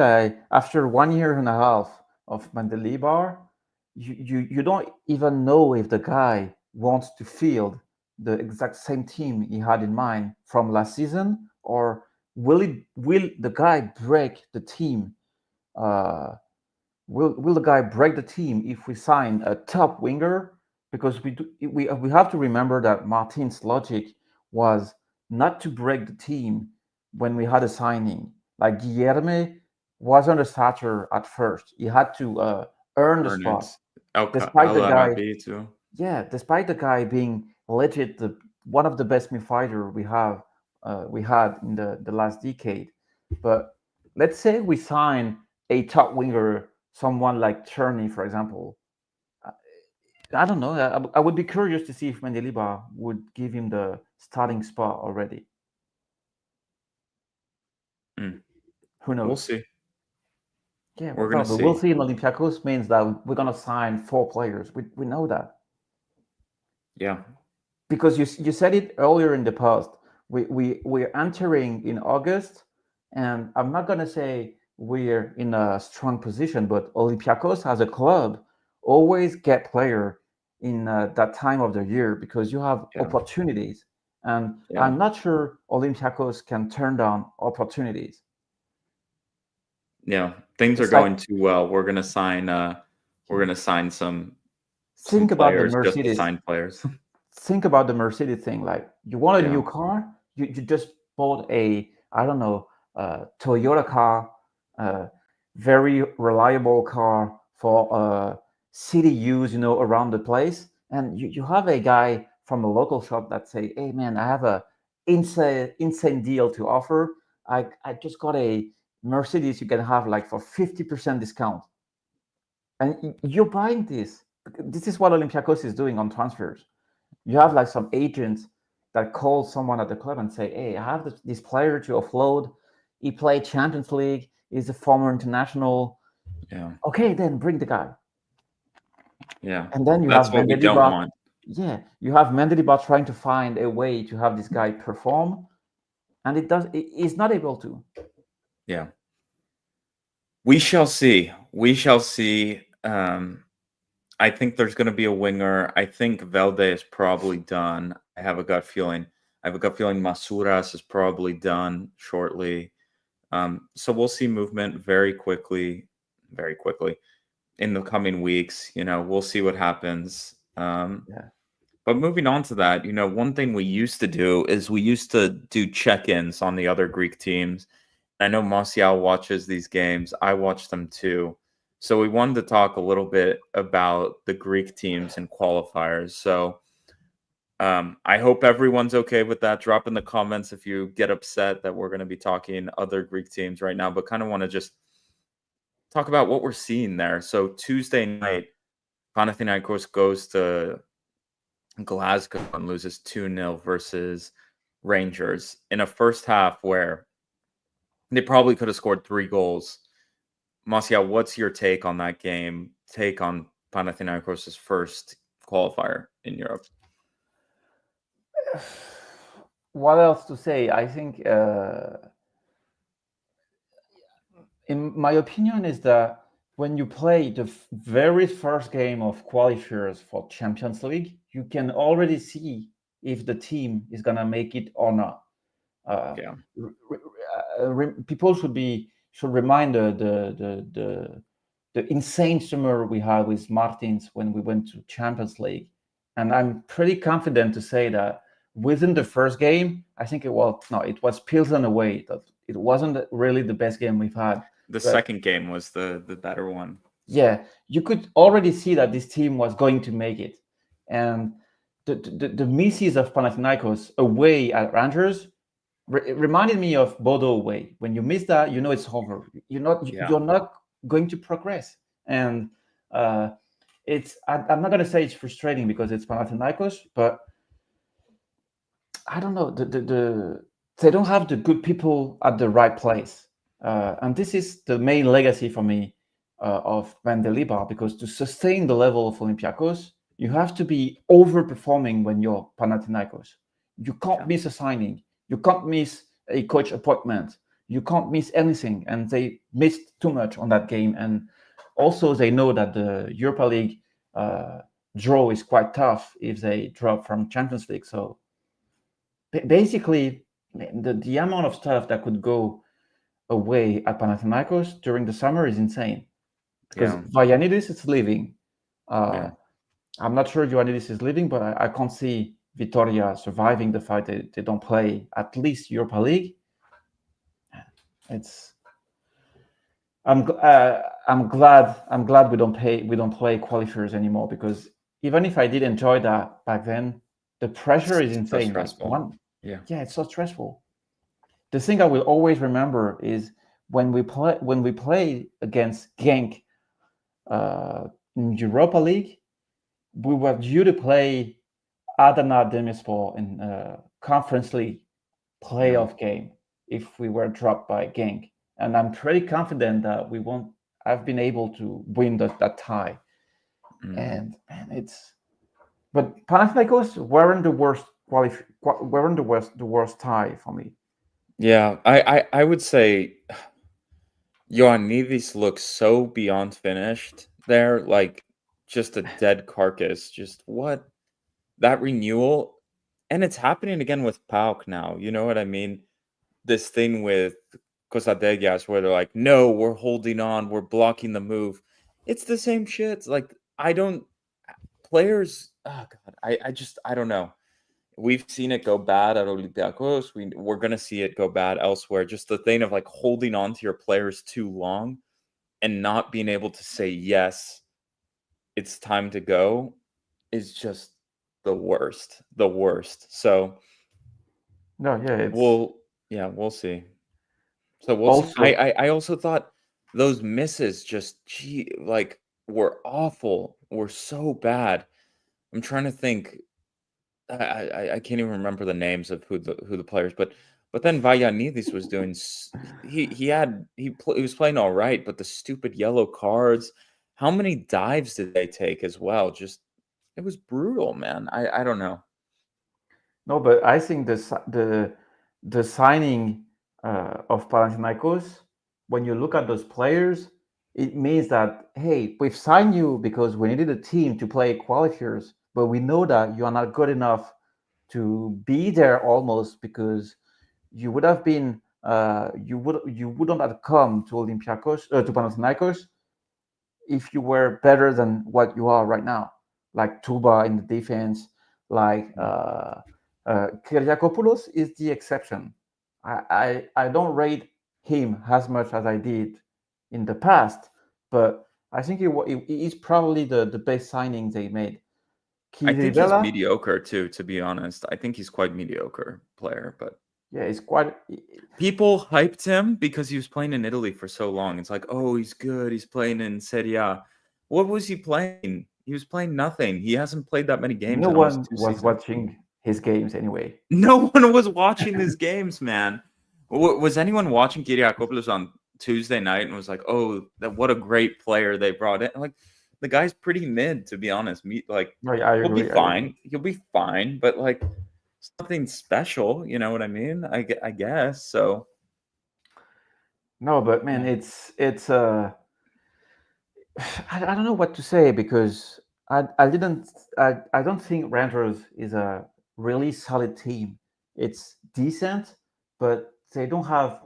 Speaker 2: after 1 year and a half of Mandelibar, you don't even know if the guy wants to field the exact same team he had in mind from last season, or will the guy break the team? Uh, will the guy break the team if we sign a top winger? Because we have to remember that Martin's logic was not to break the team when we had a signing. Like Guilherme wasn't a starter at first. He had to earn the
Speaker 1: earn it.
Speaker 2: spot, despite the
Speaker 1: El
Speaker 2: guy.
Speaker 1: Arabi too.
Speaker 2: Yeah, despite the guy being legit one of the best midfielder we had in the last decade. But let's say we sign a top winger, someone like Turney, for example. I don't know. I would be curious to see if Mendelibar would give him the starting spot already.
Speaker 1: Mm.
Speaker 2: Who
Speaker 1: We'll
Speaker 2: knows?
Speaker 1: see.
Speaker 2: Yeah,
Speaker 1: We're gonna
Speaker 2: but we'll
Speaker 1: see.
Speaker 2: see in Olympiacos means that we're gonna sign four players. We know that.
Speaker 1: Yeah.
Speaker 2: Because you said it earlier in the past. We're entering in August, and I'm not gonna say we're in a strong position, but Olympiacos as a club always get player in that time of the year because you have
Speaker 1: Yeah.
Speaker 2: opportunities, and
Speaker 1: Yeah.
Speaker 2: I'm not sure Olympiacos can turn down opportunities.
Speaker 1: Yeah. Things are
Speaker 2: It's like
Speaker 1: going too well. We're gonna sign some
Speaker 2: think about the
Speaker 1: players just to
Speaker 2: Mercedes.
Speaker 1: sign players.
Speaker 2: Think about the Mercedes thing. Like you want a
Speaker 1: Yeah.
Speaker 2: new car, you just bought a I don't know Toyota car, very reliable car for city use, around the place, and you have a guy from a local shop that say, "Hey man, I have a insane deal to offer. I just got a Mercedes you can have like for 50% discount." And you're buying this. This is what Olympiacos is doing on transfers. You have like some agents that call someone at the club and say, "Hey, I have this player to offload. He played Champions League. He's a former international.
Speaker 1: Yeah.
Speaker 2: Okay, then bring the guy."
Speaker 1: Yeah.
Speaker 2: And then you have
Speaker 1: That's what we don't
Speaker 2: Mendelibar.
Speaker 1: want.
Speaker 2: Yeah, you have Mendelibar trying to find a way to have this guy perform, and he's not able to.
Speaker 1: Yeah. We shall see. We shall see. I think there's going to be a winger. I think Velde is probably done. I have a gut feeling Masuras is probably done shortly. So we'll see movement very quickly in the coming weeks. We'll see what happens.
Speaker 2: Yeah,
Speaker 1: But moving on to that, one thing we used to do is we used to do check-ins on the other Greek teams. I know Martial watches these games. I watch them too. So we wanted to talk a little bit about the Greek teams and qualifiers. So I hope everyone's okay with that. Drop in the comments if you get upset that we're going to be talking other Greek teams right now, but kind of want to just talk about what we're seeing there. So Tuesday night, Panathinaikos goes to Glasgow and loses 2-0 versus Rangers in a first half where they probably could have scored 3 goals. Marcia, what's your take on that game? Take on Panathinaikos' first qualifier in Europe?
Speaker 2: What else to say? I think, in my opinion, is that when you play the very first game of qualifiers for Champions League, you can already see if the team is gonna make it or not.
Speaker 1: Yeah.
Speaker 2: People should remind the insane summer we had with Martins when we went to Champions League, and I'm pretty confident to say that within the first game, I think it was Pilsen away. That it wasn't really the best game we've had.
Speaker 1: The second game was the better one.
Speaker 2: Yeah, you could already see that this team was going to make it, and the misses of Panathinaikos away at Rangers it reminded me of Bodo away. When you miss that, you know it's over. You're not going to progress, and I'm not going to say it's frustrating because it's Panathinaikos, but I don't know. They don't have the good people at the right place, and this is the main legacy for me of Vandeliba, because to sustain the level of Olympiacos, you have to be overperforming when you're Panathinaikos. You can't miss a signing. You can't miss a coach appointment. You can't miss anything. And they missed too much on that game. And also they know that the Europa League draw is quite tough if they drop from Champions League. So basically, the amount of stuff that could go away at Panathinaikos during the summer is insane. Because Vagianidis is leaving. I'm not sure Ioannidis is leaving, but I can't see Vitoria surviving the fact that they don't play at least Europa League. I'm glad we don't play qualifiers anymore, because even if I did enjoy that back then, the pressure is insane.
Speaker 1: So stressful.
Speaker 2: It's so stressful. The thing I will always remember is when we play against Genk in Europa League, we were due to play Adana Demirspor in Conference League playoff game if we were dropped by Genk, and I'm pretty confident that we won't. I've been able to win that tie, and man, but Panathinaikos weren't the worst the worst tie for me.
Speaker 1: Yeah, I would say Ioannidis looks so beyond finished there, like just a dead carcass. Just what? That renewal, and it's happening again with PAOK now. You know what I mean? This thing with Cosadegas where they're like, no, we're holding on, we're blocking the move. It's the same shit. Like, players, oh God, I don't know. We've seen it go bad at Olympiacos. We're going to see it go bad elsewhere. Just the thing of like holding on to your players too long and not being able to say, yes, it's time to go is just the worst. So we'll see. So we'll see. I also thought those misses just were awful, were so bad. I'm trying to think. I can't even remember the names of who the players, but then Vagianidis was doing. He was playing all right, but the stupid yellow cards. How many dives did they take as well? Just it was brutal, man. I don't know.
Speaker 2: No, but I think the signing of Panathinaikos, when you look at those players, it means that, hey, we've signed you because we needed a team to play qualifiers, but we know that you are not good enough to be there almost, because you would have been you wouldn't have come to Olympiacos to Panathinaikos if you were better than what you are right now, like Tuba in the defense, like Kyriakopoulos is the exception. I don't rate him as much as I did in the past, but I think he is probably the best signing they made.
Speaker 1: I think he's mediocre too, to be honest. I think he's quite mediocre player, but
Speaker 2: Yeah, it's quite.
Speaker 1: People hyped him because he was playing in Italy for so long. It's like, oh, he's good. He's playing in Serie A. What was he playing? He was playing nothing. He hasn't played that many games
Speaker 2: No
Speaker 1: in almost
Speaker 2: one
Speaker 1: 2
Speaker 2: was
Speaker 1: seasons.
Speaker 2: watching his games anyway.
Speaker 1: No one was watching his games, man. Was anyone watching Kyriakopoulos on Tuesday night and was like, "Oh, what a great player they brought in"? Like, the guy's pretty mid, to be honest. Like,
Speaker 2: Right, I
Speaker 1: he'll be
Speaker 2: agree. I agree.
Speaker 1: fine. He'll be fine, but like, something special. You know what I mean? I guess so.
Speaker 2: No, but man,
Speaker 1: Yeah.
Speaker 2: it's I don't know what to say because I didn't I don't think Rangers is a really solid team. It's decent, but they don't have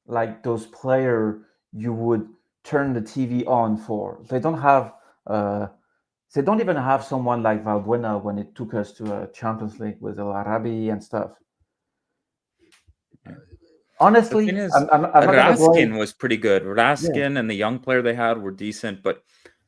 Speaker 2: like those player you would turn the TV on for. Uh they don't even have someone like Valbuena when it took us to a Champions League with El Arabi and stuff.
Speaker 1: Yeah. The
Speaker 2: Honestly,
Speaker 1: thing is,
Speaker 2: I'm not gonna blame.
Speaker 1: Raskin was pretty good.
Speaker 2: Yeah,
Speaker 1: Raskin and the young player they had were decent, but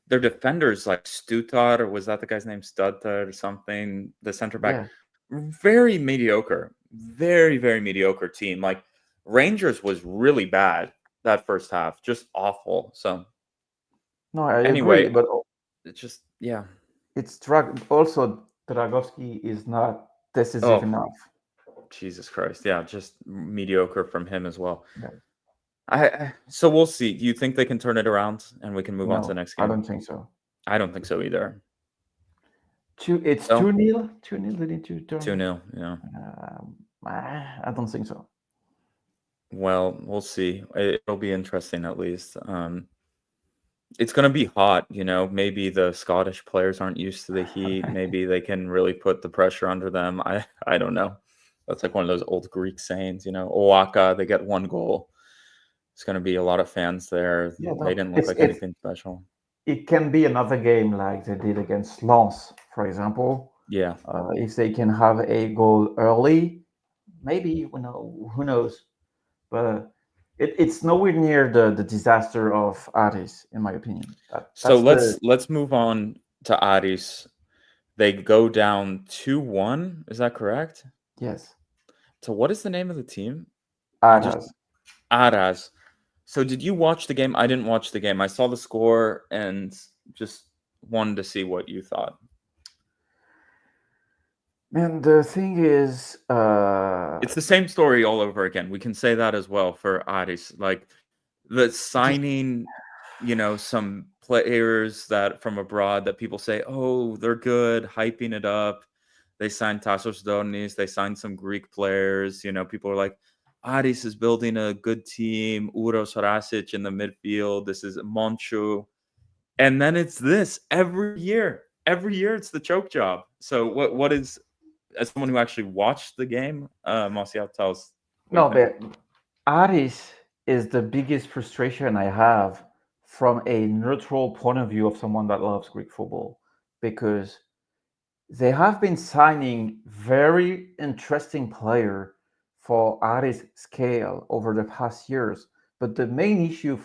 Speaker 1: their defenders like Stuttgart, or was that the guy's name, Stuttgart or something, the center back,
Speaker 2: yeah.
Speaker 1: very mediocre, very, very mediocre team. Like Rangers was really bad that first half, just awful. So
Speaker 2: No, I agree,
Speaker 1: anyway,
Speaker 2: but
Speaker 1: it's just yeah.
Speaker 2: Also Dragowski is not decisive
Speaker 1: Oh,
Speaker 2: enough.
Speaker 1: Jesus Christ, yeah, just mediocre from him as well.
Speaker 2: Yeah.
Speaker 1: So we'll see. Do you think they can turn it around and we can move on to the
Speaker 2: No,
Speaker 1: next
Speaker 2: I
Speaker 1: game?
Speaker 2: don't think so.
Speaker 1: I don't think so either.
Speaker 2: It's
Speaker 1: So
Speaker 2: 2-0. 2-0 leading to
Speaker 1: 2
Speaker 2: turn.
Speaker 1: 0 yeah.
Speaker 2: I don't think so.
Speaker 1: Well, we'll see. It'll be interesting at least. It's gonna be hot, you know. Maybe the Scottish players aren't used to the heat. Maybe they can really put the pressure under them. I don't know. That's like one of those old Greek sayings, you know. Oaxaca, they get 1 goal. It's gonna be a lot of fans there.
Speaker 2: Yeah,
Speaker 1: They
Speaker 2: no,
Speaker 1: didn't look like anything special.
Speaker 2: it can be another game like they did against Lens, for example.
Speaker 1: Yeah.
Speaker 2: If they can have a goal early, maybe who knows. But it's nowhere near the disaster of Aris, in my opinion.
Speaker 1: So
Speaker 2: That's the
Speaker 1: let's move on to Aris. They go down 2-1. Is that correct?
Speaker 2: yes,
Speaker 1: So what is the name of the team? I just
Speaker 2: Aras.
Speaker 1: Aras. So did you watch the game? I didn't watch the game. I saw the score and just wanted to see what you thought.
Speaker 2: Man, the thing is,
Speaker 1: It's the same story all over again. We can say that as well for Aris. Like the
Speaker 2: just
Speaker 1: signing, you know, some players that from abroad that people say, oh, they're good, hyping it up. They signed Tassos Donis. They signed some Greek players. You know, people are like, Aris is building a good team. Uros Rasic in the midfield. This is Monchu. And then it's this every year. Every year it's the choke job. So what is, as someone who actually watched the game, Marcial, tell us what you
Speaker 2: no,
Speaker 1: think.
Speaker 2: but Aris is the biggest frustration I have from a neutral point of view of someone that loves Greek football, because they have been signing very interesting player for Aris scale over the past years. But the main issue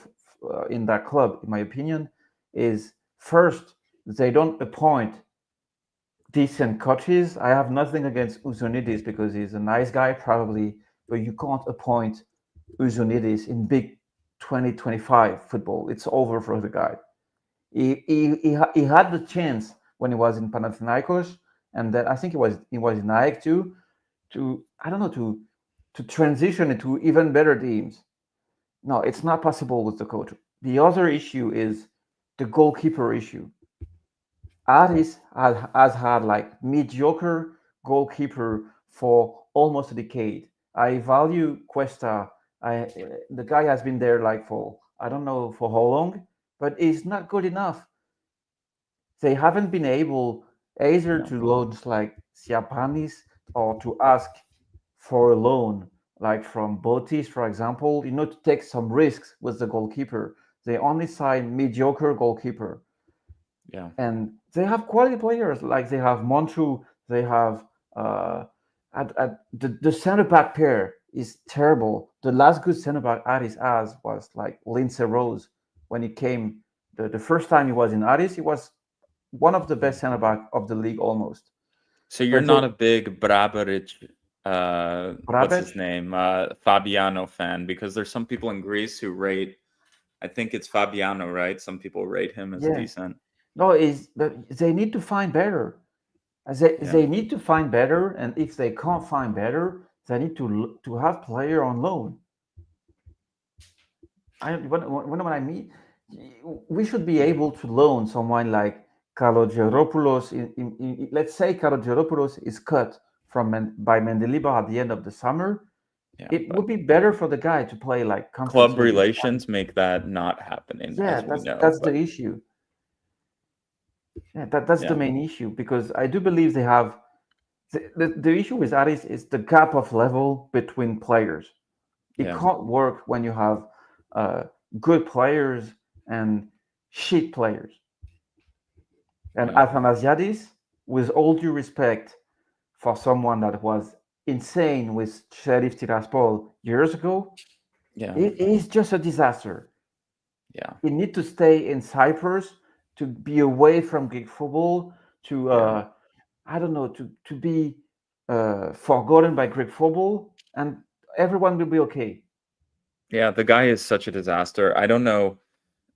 Speaker 2: in that club, in my opinion, is first they don't appoint decent coaches. I have nothing against Uzunidis because he's a nice guy, probably, but you can't appoint Uzunidis in big 2025 football. It's over for the guy. He had the chance when he was in Panathinaikos, and then I think he was in NAC too, to I don't know to transition into even better teams. No, it's not possible with the coach. The other issue is the goalkeeper issue. Aris has had like mediocre goalkeeper for almost a decade. I value Cuesta. The guy has been there like for I don't know for how long, but he's not good enough. They haven't been able either
Speaker 1: No.
Speaker 2: to launch like Siapanis or to ask for a loan, like from Botis, for example, to take some risks with the goalkeeper. They only sign mediocre goalkeeper.
Speaker 1: Yeah.
Speaker 2: And they have quality players, like they have Montu, they have the center back pair is terrible. The last good center back Aris has was like Lindsay Rose when he came the first time he was in Aris. He was one of the
Speaker 1: Yeah.
Speaker 2: best center back of the league almost.
Speaker 1: So you're
Speaker 2: But they
Speaker 1: not a big Brabaric what's his
Speaker 2: Brabec?
Speaker 1: name? Fabiano fan, because there's some people in Greece who rate, I think it's Fabiano, right? Some people rate him as
Speaker 2: Yeah.
Speaker 1: decent.
Speaker 2: No, is but they need to find better.
Speaker 1: Yeah.
Speaker 2: They need to find better, and if they can't find better, they need to have player on loan. When I mean, we should be able to loan someone like Kalogeropoulos. Let's say Kalogeropoulos is cut by Mendilibar at the end of the summer.
Speaker 1: Yeah.
Speaker 2: It
Speaker 1: But
Speaker 2: would be better for the guy to play like Conference
Speaker 1: club
Speaker 2: League.
Speaker 1: relations make that not happening,
Speaker 2: Yeah,
Speaker 1: as we know.
Speaker 2: that's the
Speaker 1: But
Speaker 2: issue. Yeah, that's the
Speaker 1: yeah.
Speaker 2: main issue because I do believe they have the issue with Aris is the gap of level between players. It
Speaker 1: Yeah.
Speaker 2: can't work when you have uh, good players and shit players. And
Speaker 1: Yeah.
Speaker 2: Athanasiadis, with all due respect for someone that was insane with Sheriff Tiraspol years ago,
Speaker 1: Yeah.
Speaker 2: it is just a disaster.
Speaker 1: Yeah.
Speaker 2: You need to stay in Cyprus to be away from Greek football, to
Speaker 1: Yeah.
Speaker 2: I don't know, to be forgotten by Greek football, and everyone will be okay.
Speaker 1: Yeah. The guy is such a disaster. I don't know.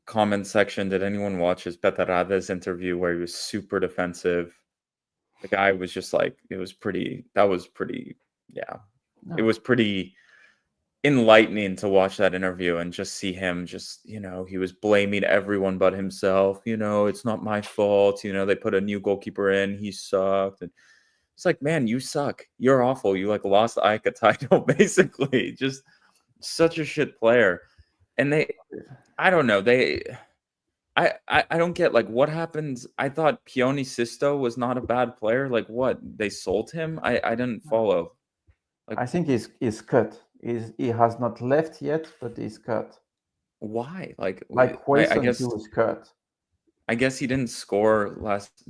Speaker 1: Comment section. Did anyone watch his Petarades interview where he was super defensive? The guy was just like, it was pretty. That was pretty. Yeah. It
Speaker 2: No,
Speaker 1: was pretty enlightening to watch that interview and just see him just, he was blaming everyone but himself. It's not my fault. They put a new goalkeeper in. He sucked. And it's like, man, you suck. You're awful. You like lost the Ika title, basically. Just such a shit player. And I don't know. I don't get like what happens. I thought Pione Sisto was not a bad player. Like what? They sold him? I didn't follow. Like
Speaker 2: I think he's cut. He has not left yet, but he's cut.
Speaker 1: why? Like
Speaker 2: Like
Speaker 1: I
Speaker 2: Hueson
Speaker 1: guess
Speaker 2: too is cut.
Speaker 1: I guess he didn't score last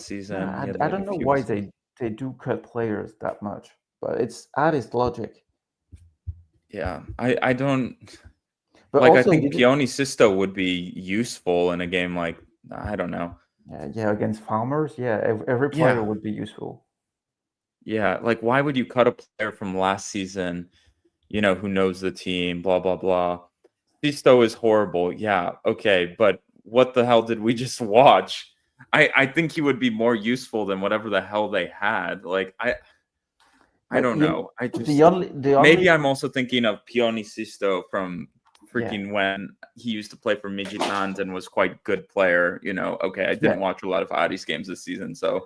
Speaker 1: season. He
Speaker 2: Yeah,
Speaker 1: had
Speaker 2: I
Speaker 1: like a
Speaker 2: don't know
Speaker 1: few
Speaker 2: why
Speaker 1: assists.
Speaker 2: they do cut players that much, but it's artist logic.
Speaker 1: Yeah, I don't
Speaker 2: But
Speaker 1: like. I
Speaker 2: also,
Speaker 1: think Pione Sisto would be useful in a game like I don't know.
Speaker 2: yeah, against farmers, yeah, every player
Speaker 1: Yeah,
Speaker 2: would be useful.
Speaker 1: yeah. Like why would you cut a player from last season? Who knows the team? Blah blah blah. Sisto is horrible. Yeah, okay, but what the hell did we just watch? I think he would be more useful than whatever the hell they had. Like I
Speaker 2: But
Speaker 1: don't know. I just
Speaker 2: the
Speaker 1: maybe
Speaker 2: only
Speaker 1: I'm also thinking of Pione Sisto from
Speaker 2: yeah,
Speaker 1: freaking when he used to play for Midgetland and was quite good player. Okay, I
Speaker 2: yeah.
Speaker 1: didn't watch a lot of Aris games this season, so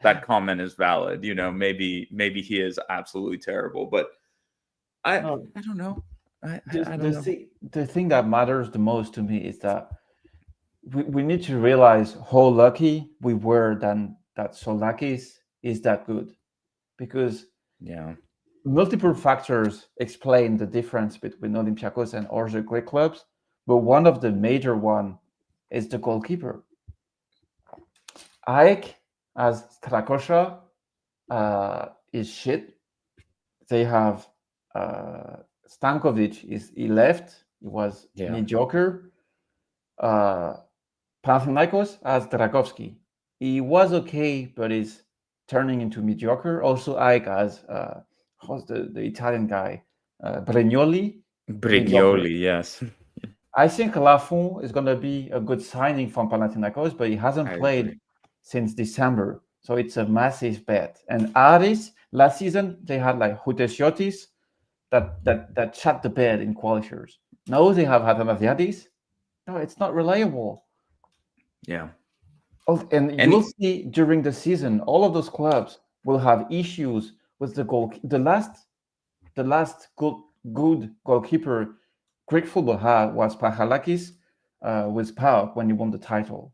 Speaker 1: that comment is valid. Maybe he is absolutely terrible, but I
Speaker 2: No,
Speaker 1: I don't know. I don't
Speaker 2: the
Speaker 1: know.
Speaker 2: thing that matters the most to me is that we need to realize how lucky we were that Solakis is that good because
Speaker 1: Yeah.
Speaker 2: multiple factors explain the difference between Olympiacos and other Greek clubs, but one of the major one is the goalkeeper. AEK as Strakosha is shit. They have Stankovic he left. He was
Speaker 1: Yeah.
Speaker 2: mediocre. Uh, Panathinaikos as Dragovski. He was okay, but he's turning into mediocre. Also, AEK as who's the Italian guy? Brignoli, mediocre.
Speaker 1: Brignoli, yes.
Speaker 2: I think Lafont is going to be a good signing from Panathinaikos, but he hasn't
Speaker 1: I
Speaker 2: played
Speaker 1: agree.
Speaker 2: since December. So it's a massive bet. And Aris, last season, they had like Houtesiotis that shut the bed in qualifiers. Now they have Athanasiadis. No, it's not reliable.
Speaker 1: Yeah.
Speaker 2: Oh, and you will
Speaker 1: Any
Speaker 2: see during the season, all of those clubs will have issues with the goal. The last good goalkeeper Greek football had was Pachalakis with PAOK when he won the title.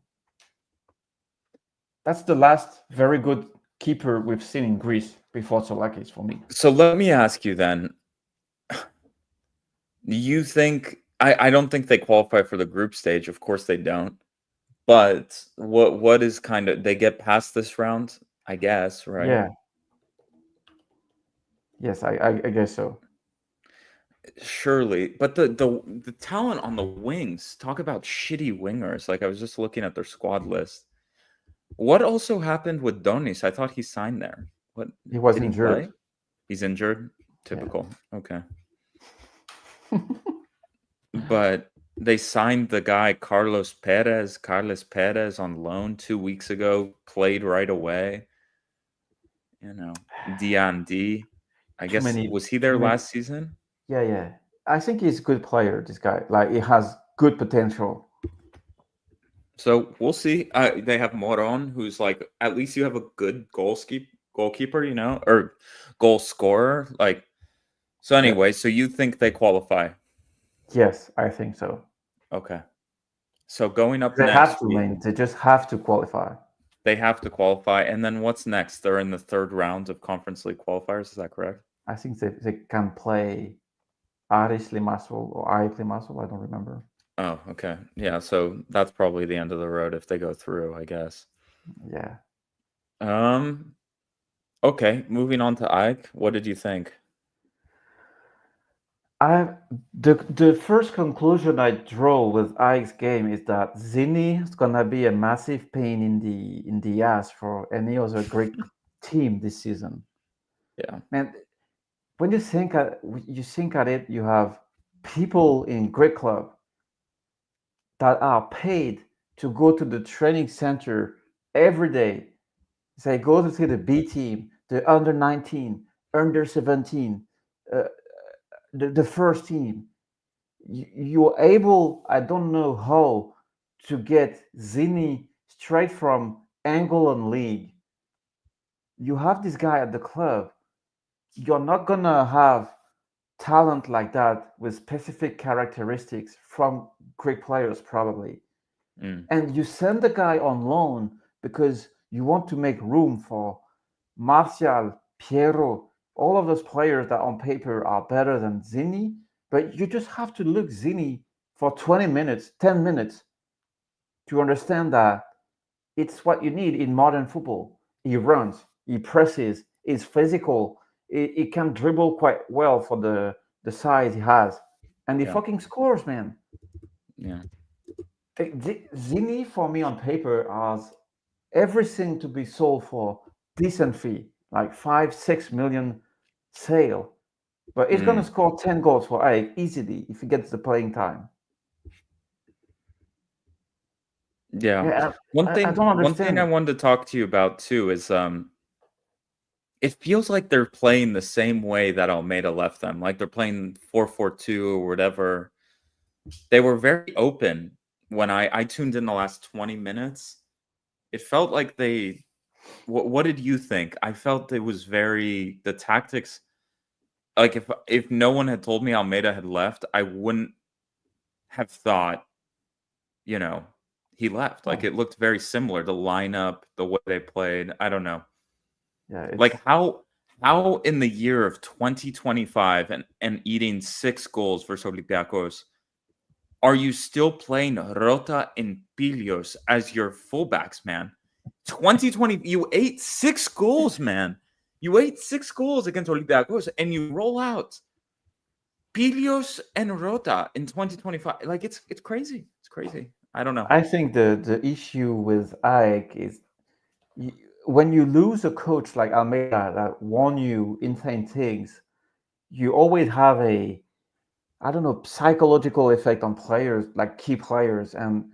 Speaker 2: That's the last very good keeper we've seen in Greece before Solakis for me.
Speaker 1: So let me ask you then. Do you think I don't think they qualify for the group stage. Of course they don't. But what is kind of they get past this round, I guess, right?
Speaker 2: Yeah, yes, I guess so.
Speaker 1: Surely. But the talent on the wings, talk about shitty wingers. Like I was just looking at their squad list. What also happened with Donis? I thought he signed there. What
Speaker 2: He was
Speaker 1: did he
Speaker 2: injured.
Speaker 1: play? He's injured.
Speaker 2: Yeah.
Speaker 1: Typical. Okay. But they signed the guy Carlos Perez on loan 2 weeks ago, played right away. Dion D. I
Speaker 2: Too
Speaker 1: guess
Speaker 2: many,
Speaker 1: was he
Speaker 2: too
Speaker 1: there
Speaker 2: many.
Speaker 1: last season?
Speaker 2: Yeah, yeah. I think he's a good player. This guy, like, he has good potential.
Speaker 1: So we'll see. They have Moron, who's like at least you have a good goalkeeper, or goal scorer. Like so.
Speaker 2: Yeah.
Speaker 1: Anyway, so you think they qualify?
Speaker 2: Yes, I think so.
Speaker 1: Okay. So going up
Speaker 2: They have
Speaker 1: next,
Speaker 2: to, man. They just have to qualify.
Speaker 1: they have to qualify, and then what's next? They're in the third round of Conference League qualifiers. Is that correct?
Speaker 2: I think they can play Aris Limassol or AEK Limassol. I don't remember.
Speaker 1: Oh, okay. Yeah, so that's probably the end of the road if they go through, I guess.
Speaker 2: Yeah.
Speaker 1: Um, okay, moving on to Ike. What did you think?
Speaker 2: I the first conclusion I draw with Ike's game is that Zini is gonna be a massive pain in the ass for any other Greek team this season.
Speaker 1: Yeah.
Speaker 2: Man, when you think at it, you have people in Greek club that are paid to go to the training center every day. Say go to see the B team, the under 19, under 17, uh, the first team. You're able, I don't know how, to get Zini straight from Angolan league. You have this guy at the club. You're not gonna have talent like that with specific characteristics from Greek players, probably.
Speaker 1: Mm,
Speaker 2: And you send the guy on loan because you want to make room for Martial, Piero, all of those players that on paper are better than Zini, but you just have to look Zini for 20 minutes, 10 minutes to understand that it's what you need in modern football. He runs, he presses, he's physical, he can dribble quite well for the size he has, and he
Speaker 1: yeah.
Speaker 2: fucking scores, man.
Speaker 1: Yeah.
Speaker 2: Zini for me on paper has everything to be sold for decent fee, like 5, 6 million sale. But he's gonna
Speaker 1: Mm,
Speaker 2: score 10 goals for AEK easily if he gets the playing time.
Speaker 1: yeah.
Speaker 2: Yeah,
Speaker 1: One
Speaker 2: I
Speaker 1: thing
Speaker 2: don't
Speaker 1: one thing I
Speaker 2: understand.
Speaker 1: wanted to talk to you about too is it feels like they're playing the same way that Almeida left them. Like they're playing 4-4-2 or whatever. They were very open when I tuned in the last 20 minutes. It felt like they what did you think? I felt it was very the tactics like if no one had told me Almeida had left, I wouldn't have thought, you know, he left. Like
Speaker 2: Oh,
Speaker 1: it looked very similar, the lineup, the way they played. I don't know.
Speaker 2: yeah,
Speaker 1: Like
Speaker 2: it's
Speaker 1: how in the year of 2025 and eating 6 goals for Olympiacos are you still playing Rota and Pilios as your fullbacks, man? 2020, you ate 6 goals, man. You ate 6 goals against Olympiacos, and you roll out Pilios and Rota in 2025. Like it's crazy. It's crazy. I don't know.
Speaker 2: I think the issue with AEK is you, when you lose a coach like Almeida that won you insane things, you always have a, I don't know, psychological effect on players, like key players. And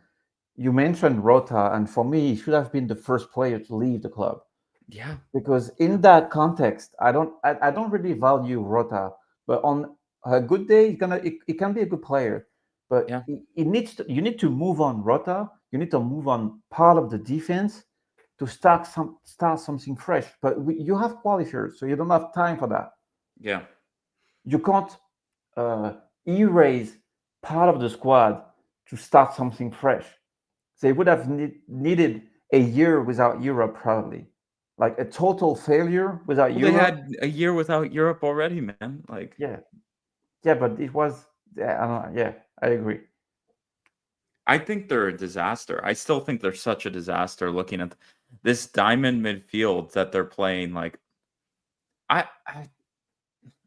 Speaker 2: you mentioned Rota, and for me, he should have been the first player to leave the club
Speaker 1: Yeah.
Speaker 2: because
Speaker 1: Yeah.
Speaker 2: in that context, I don't really value Rota, but on a good day, he can be a good player. But
Speaker 1: Yeah.
Speaker 2: you need to move on Rota. You need to move on part of the defense to start something fresh. But you have qualifiers, so you don't have time for that.
Speaker 1: Yeah.
Speaker 2: You can't uh, erase part of the squad to start something fresh. They would have needed a year without Europe, probably, like a total failure without
Speaker 1: Well, they
Speaker 2: Europe.
Speaker 1: had a year without Europe already, man. Like
Speaker 2: Yeah, yeah, but it was. Yeah, I don't know. Yeah, I agree.
Speaker 1: I think they're a disaster. I still think they're such a disaster looking at this diamond midfield that they're playing. Like I, I,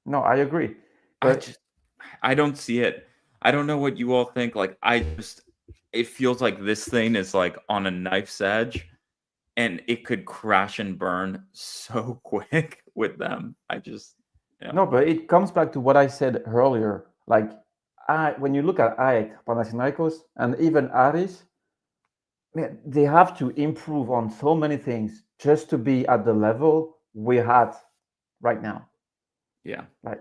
Speaker 2: No, I agree.
Speaker 1: I
Speaker 2: But
Speaker 1: just, I don't see it. I don't know what you all think. Like it feels like this thing is like on a knife's edge, and it could crash and burn so quick with them. I just,
Speaker 2: No, but it comes back to what I said earlier. Like, when you look at AEK, Panathinaikos, and even Aris, man, they have to improve on so many things just to be at the level we had right now.
Speaker 1: Yeah.
Speaker 2: Like,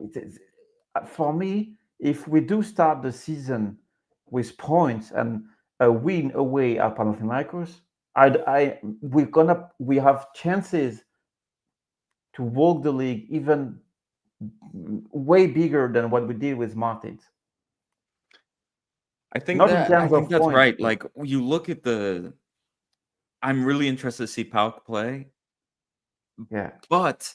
Speaker 2: for me, if we do start the season with points and a win away at Panathinaikos, we have chances to walk the league even way bigger than what we did with Martins. Not in
Speaker 1: I
Speaker 2: terms
Speaker 1: think
Speaker 2: of
Speaker 1: that's
Speaker 2: points,
Speaker 1: right.
Speaker 2: but
Speaker 1: Like you look at the I'm really interested to see Pauk play,
Speaker 2: yeah,
Speaker 1: but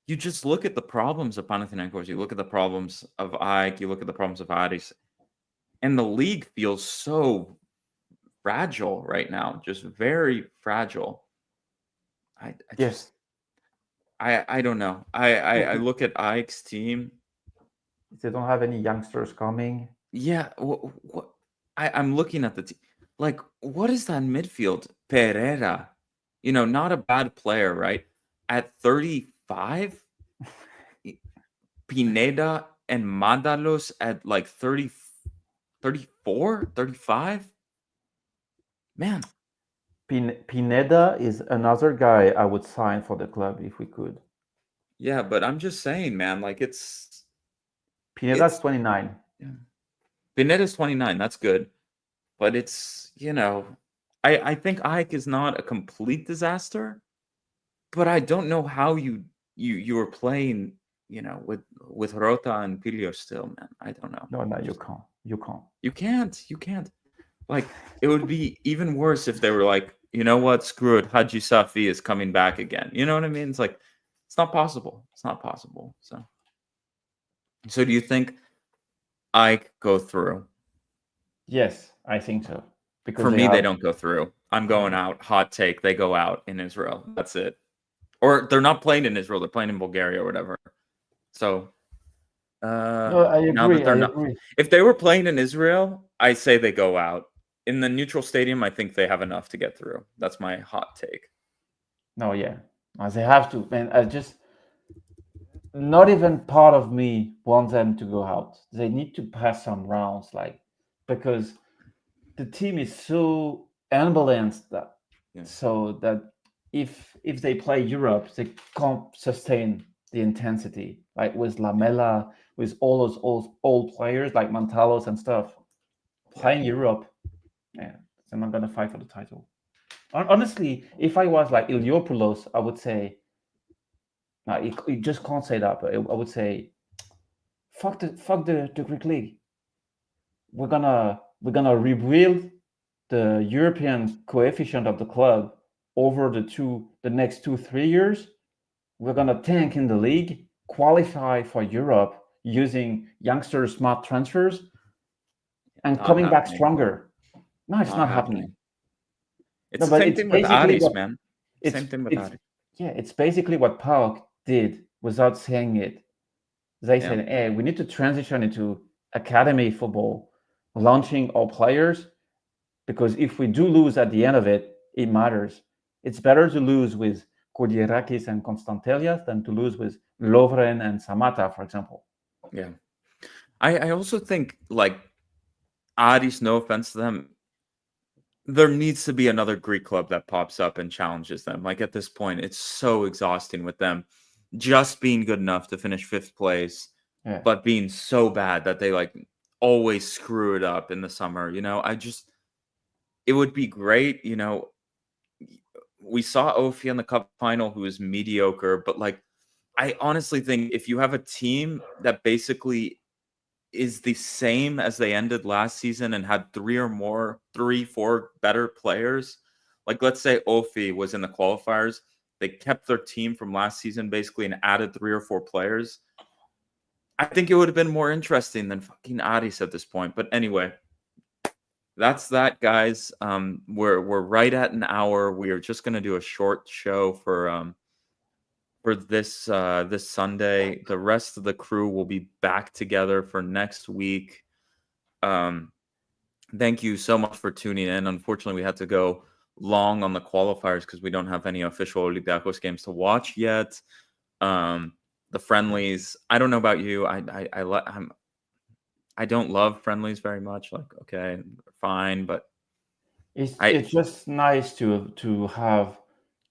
Speaker 1: you just look at the problems of Panathinaikos, you look at the problems of Ike, you look at the problems of Aris, and the league feels so fragile right now, just very fragile. I
Speaker 2: yes,
Speaker 1: just I don't know. I look at Ike's team.
Speaker 2: they don't have any youngsters coming.
Speaker 1: Yeah, what I'm looking at the team. Like, what is that midfield? Pereira, not a bad player, right? At 35, Pineda and Mandalos at like 30, 34, 35. Man,
Speaker 2: Pineda is another guy I would sign for the club if we could.
Speaker 1: yeah, but I'm just saying, man, like
Speaker 2: Pineda's
Speaker 1: it's
Speaker 2: 29.
Speaker 1: yeah. Pineda's 29, that's good. But it's, I think Ike is not a complete disaster, but I don't know how you were playing, with Rota and Pilio still, man. I don't know.
Speaker 2: No, no, you can't. You can't.
Speaker 1: You can't. Like, it would be even worse if they were like, you know what, screw it, Haji Safi is coming back again. You know what I mean? It's like, it's not possible. It's not possible. So do you think Ike go through?
Speaker 2: Yes, I think so. Because
Speaker 1: For
Speaker 2: they
Speaker 1: me, they
Speaker 2: have.
Speaker 1: don't go through. I'm going out. Hot take. They go out in Israel. That's it. Or they're not playing in Israel. They're playing in Bulgaria or whatever. So
Speaker 2: No, I
Speaker 1: now that
Speaker 2: agree.
Speaker 1: they're
Speaker 2: I
Speaker 1: not,
Speaker 2: agree.
Speaker 1: if they were playing in Israel, I say they go out. In the neutral stadium, I think they have enough to get through. That's my hot take.
Speaker 2: No, yeah. They have to. Man, I just. Not even part of me wants them to go out. They need to pass some rounds, like, because the team is so unbalanced that
Speaker 1: Yeah.
Speaker 2: so that if they play Europe, they can't sustain the intensity. Like with Lamela, with all those old players like Mantalos and stuff,
Speaker 1: Yeah.
Speaker 2: playing Europe, yeah, they're not gonna fight for the title. Honestly, if I was like Iliopoulos, I would say, no, you just can't say that. But I would say, fuck the Greek league. We're gonna rebuild the European coefficient of the club over the next 2-3 years. We're gonna tank in the league, qualify for Europe using youngster smart transfers, and
Speaker 1: Not
Speaker 2: coming back
Speaker 1: happening.
Speaker 2: stronger. No, it's
Speaker 1: Not
Speaker 2: not happening.
Speaker 1: happening. It's
Speaker 2: No,
Speaker 1: the
Speaker 2: but
Speaker 1: same
Speaker 2: it's
Speaker 1: thing with
Speaker 2: basically
Speaker 1: Aris,
Speaker 2: what
Speaker 1: man.
Speaker 2: it's
Speaker 1: Same thing with
Speaker 2: it's
Speaker 1: Aris.
Speaker 2: yeah, it's basically what Pauk did without saying it. They
Speaker 1: Yeah.
Speaker 2: said, "Hey, we need to transition into academy football, launching our players, because if we do lose at the end of it, it matters. It's better to lose with Kodierakis and Konstantelias than to lose with Lovren and Samata, for example."
Speaker 1: Yeah. I also think, like, Aris, no offense to them, there needs to be another Greek club that pops up and challenges them. Like, at this point, it's so exhausting with them just being good enough to finish fifth place,
Speaker 2: Yeah.
Speaker 1: but being so bad that they like always screw it up in the summer. It would be great. We saw Ofi in the cup final who was mediocre, but like, I honestly think if you have a team that basically is the same as they ended last season and had three, four better players. Like, let's say Ofi was in the qualifiers. They kept their team from last season basically and added 3 or 4 players. I think it would have been more interesting than fucking Aris at this point. But anyway, that's that, guys. We're right at an hour. We are just gonna do a short show for this Sunday. The rest of the crew will be back together for next week. Thank you so much for tuning in. Unfortunately, we had to go long on the qualifiers because we don't have any official Olympiacos games to watch yet. the friendlies. I don't know about you. I don't love friendlies very much. Like, okay, fine, but
Speaker 2: It's just nice to have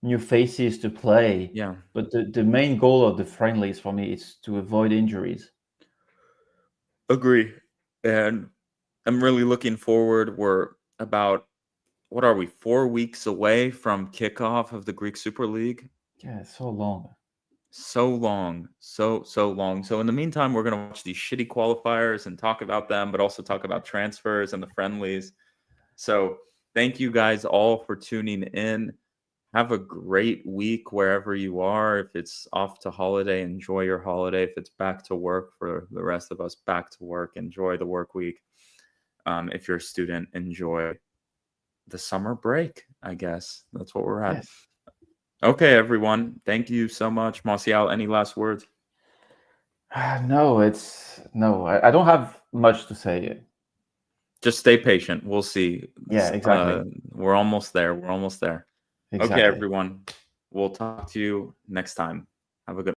Speaker 2: new faces to play.
Speaker 1: yeah,
Speaker 2: But the main goal of the friendlies for me is to avoid injuries.
Speaker 1: agree. And I'm really looking forward. We're about, what are we, 4 weeks away from kickoff of the Greek Super League?
Speaker 2: Yeah, it's so long.
Speaker 1: So long, so long. So in the meantime, we're going to watch these shitty qualifiers and talk about them, but also talk about transfers and the friendlies. So thank you guys all for tuning in. Have a great week wherever you are. If it's off to holiday, enjoy your holiday. If it's back to work, for the rest of us, back to work, enjoy the work week. If you're a student, enjoy the summer break, I guess. That's what we're at.
Speaker 2: Yes.
Speaker 1: Okay, everyone. Thank you so much. Martial, any last words?
Speaker 2: No, I don't have much to say.
Speaker 1: Just stay patient. We'll see.
Speaker 2: Yeah, exactly.
Speaker 1: We're almost there. We're almost there. Okay,
Speaker 2: Exactly.
Speaker 1: everyone. We'll talk to you next time. Have a good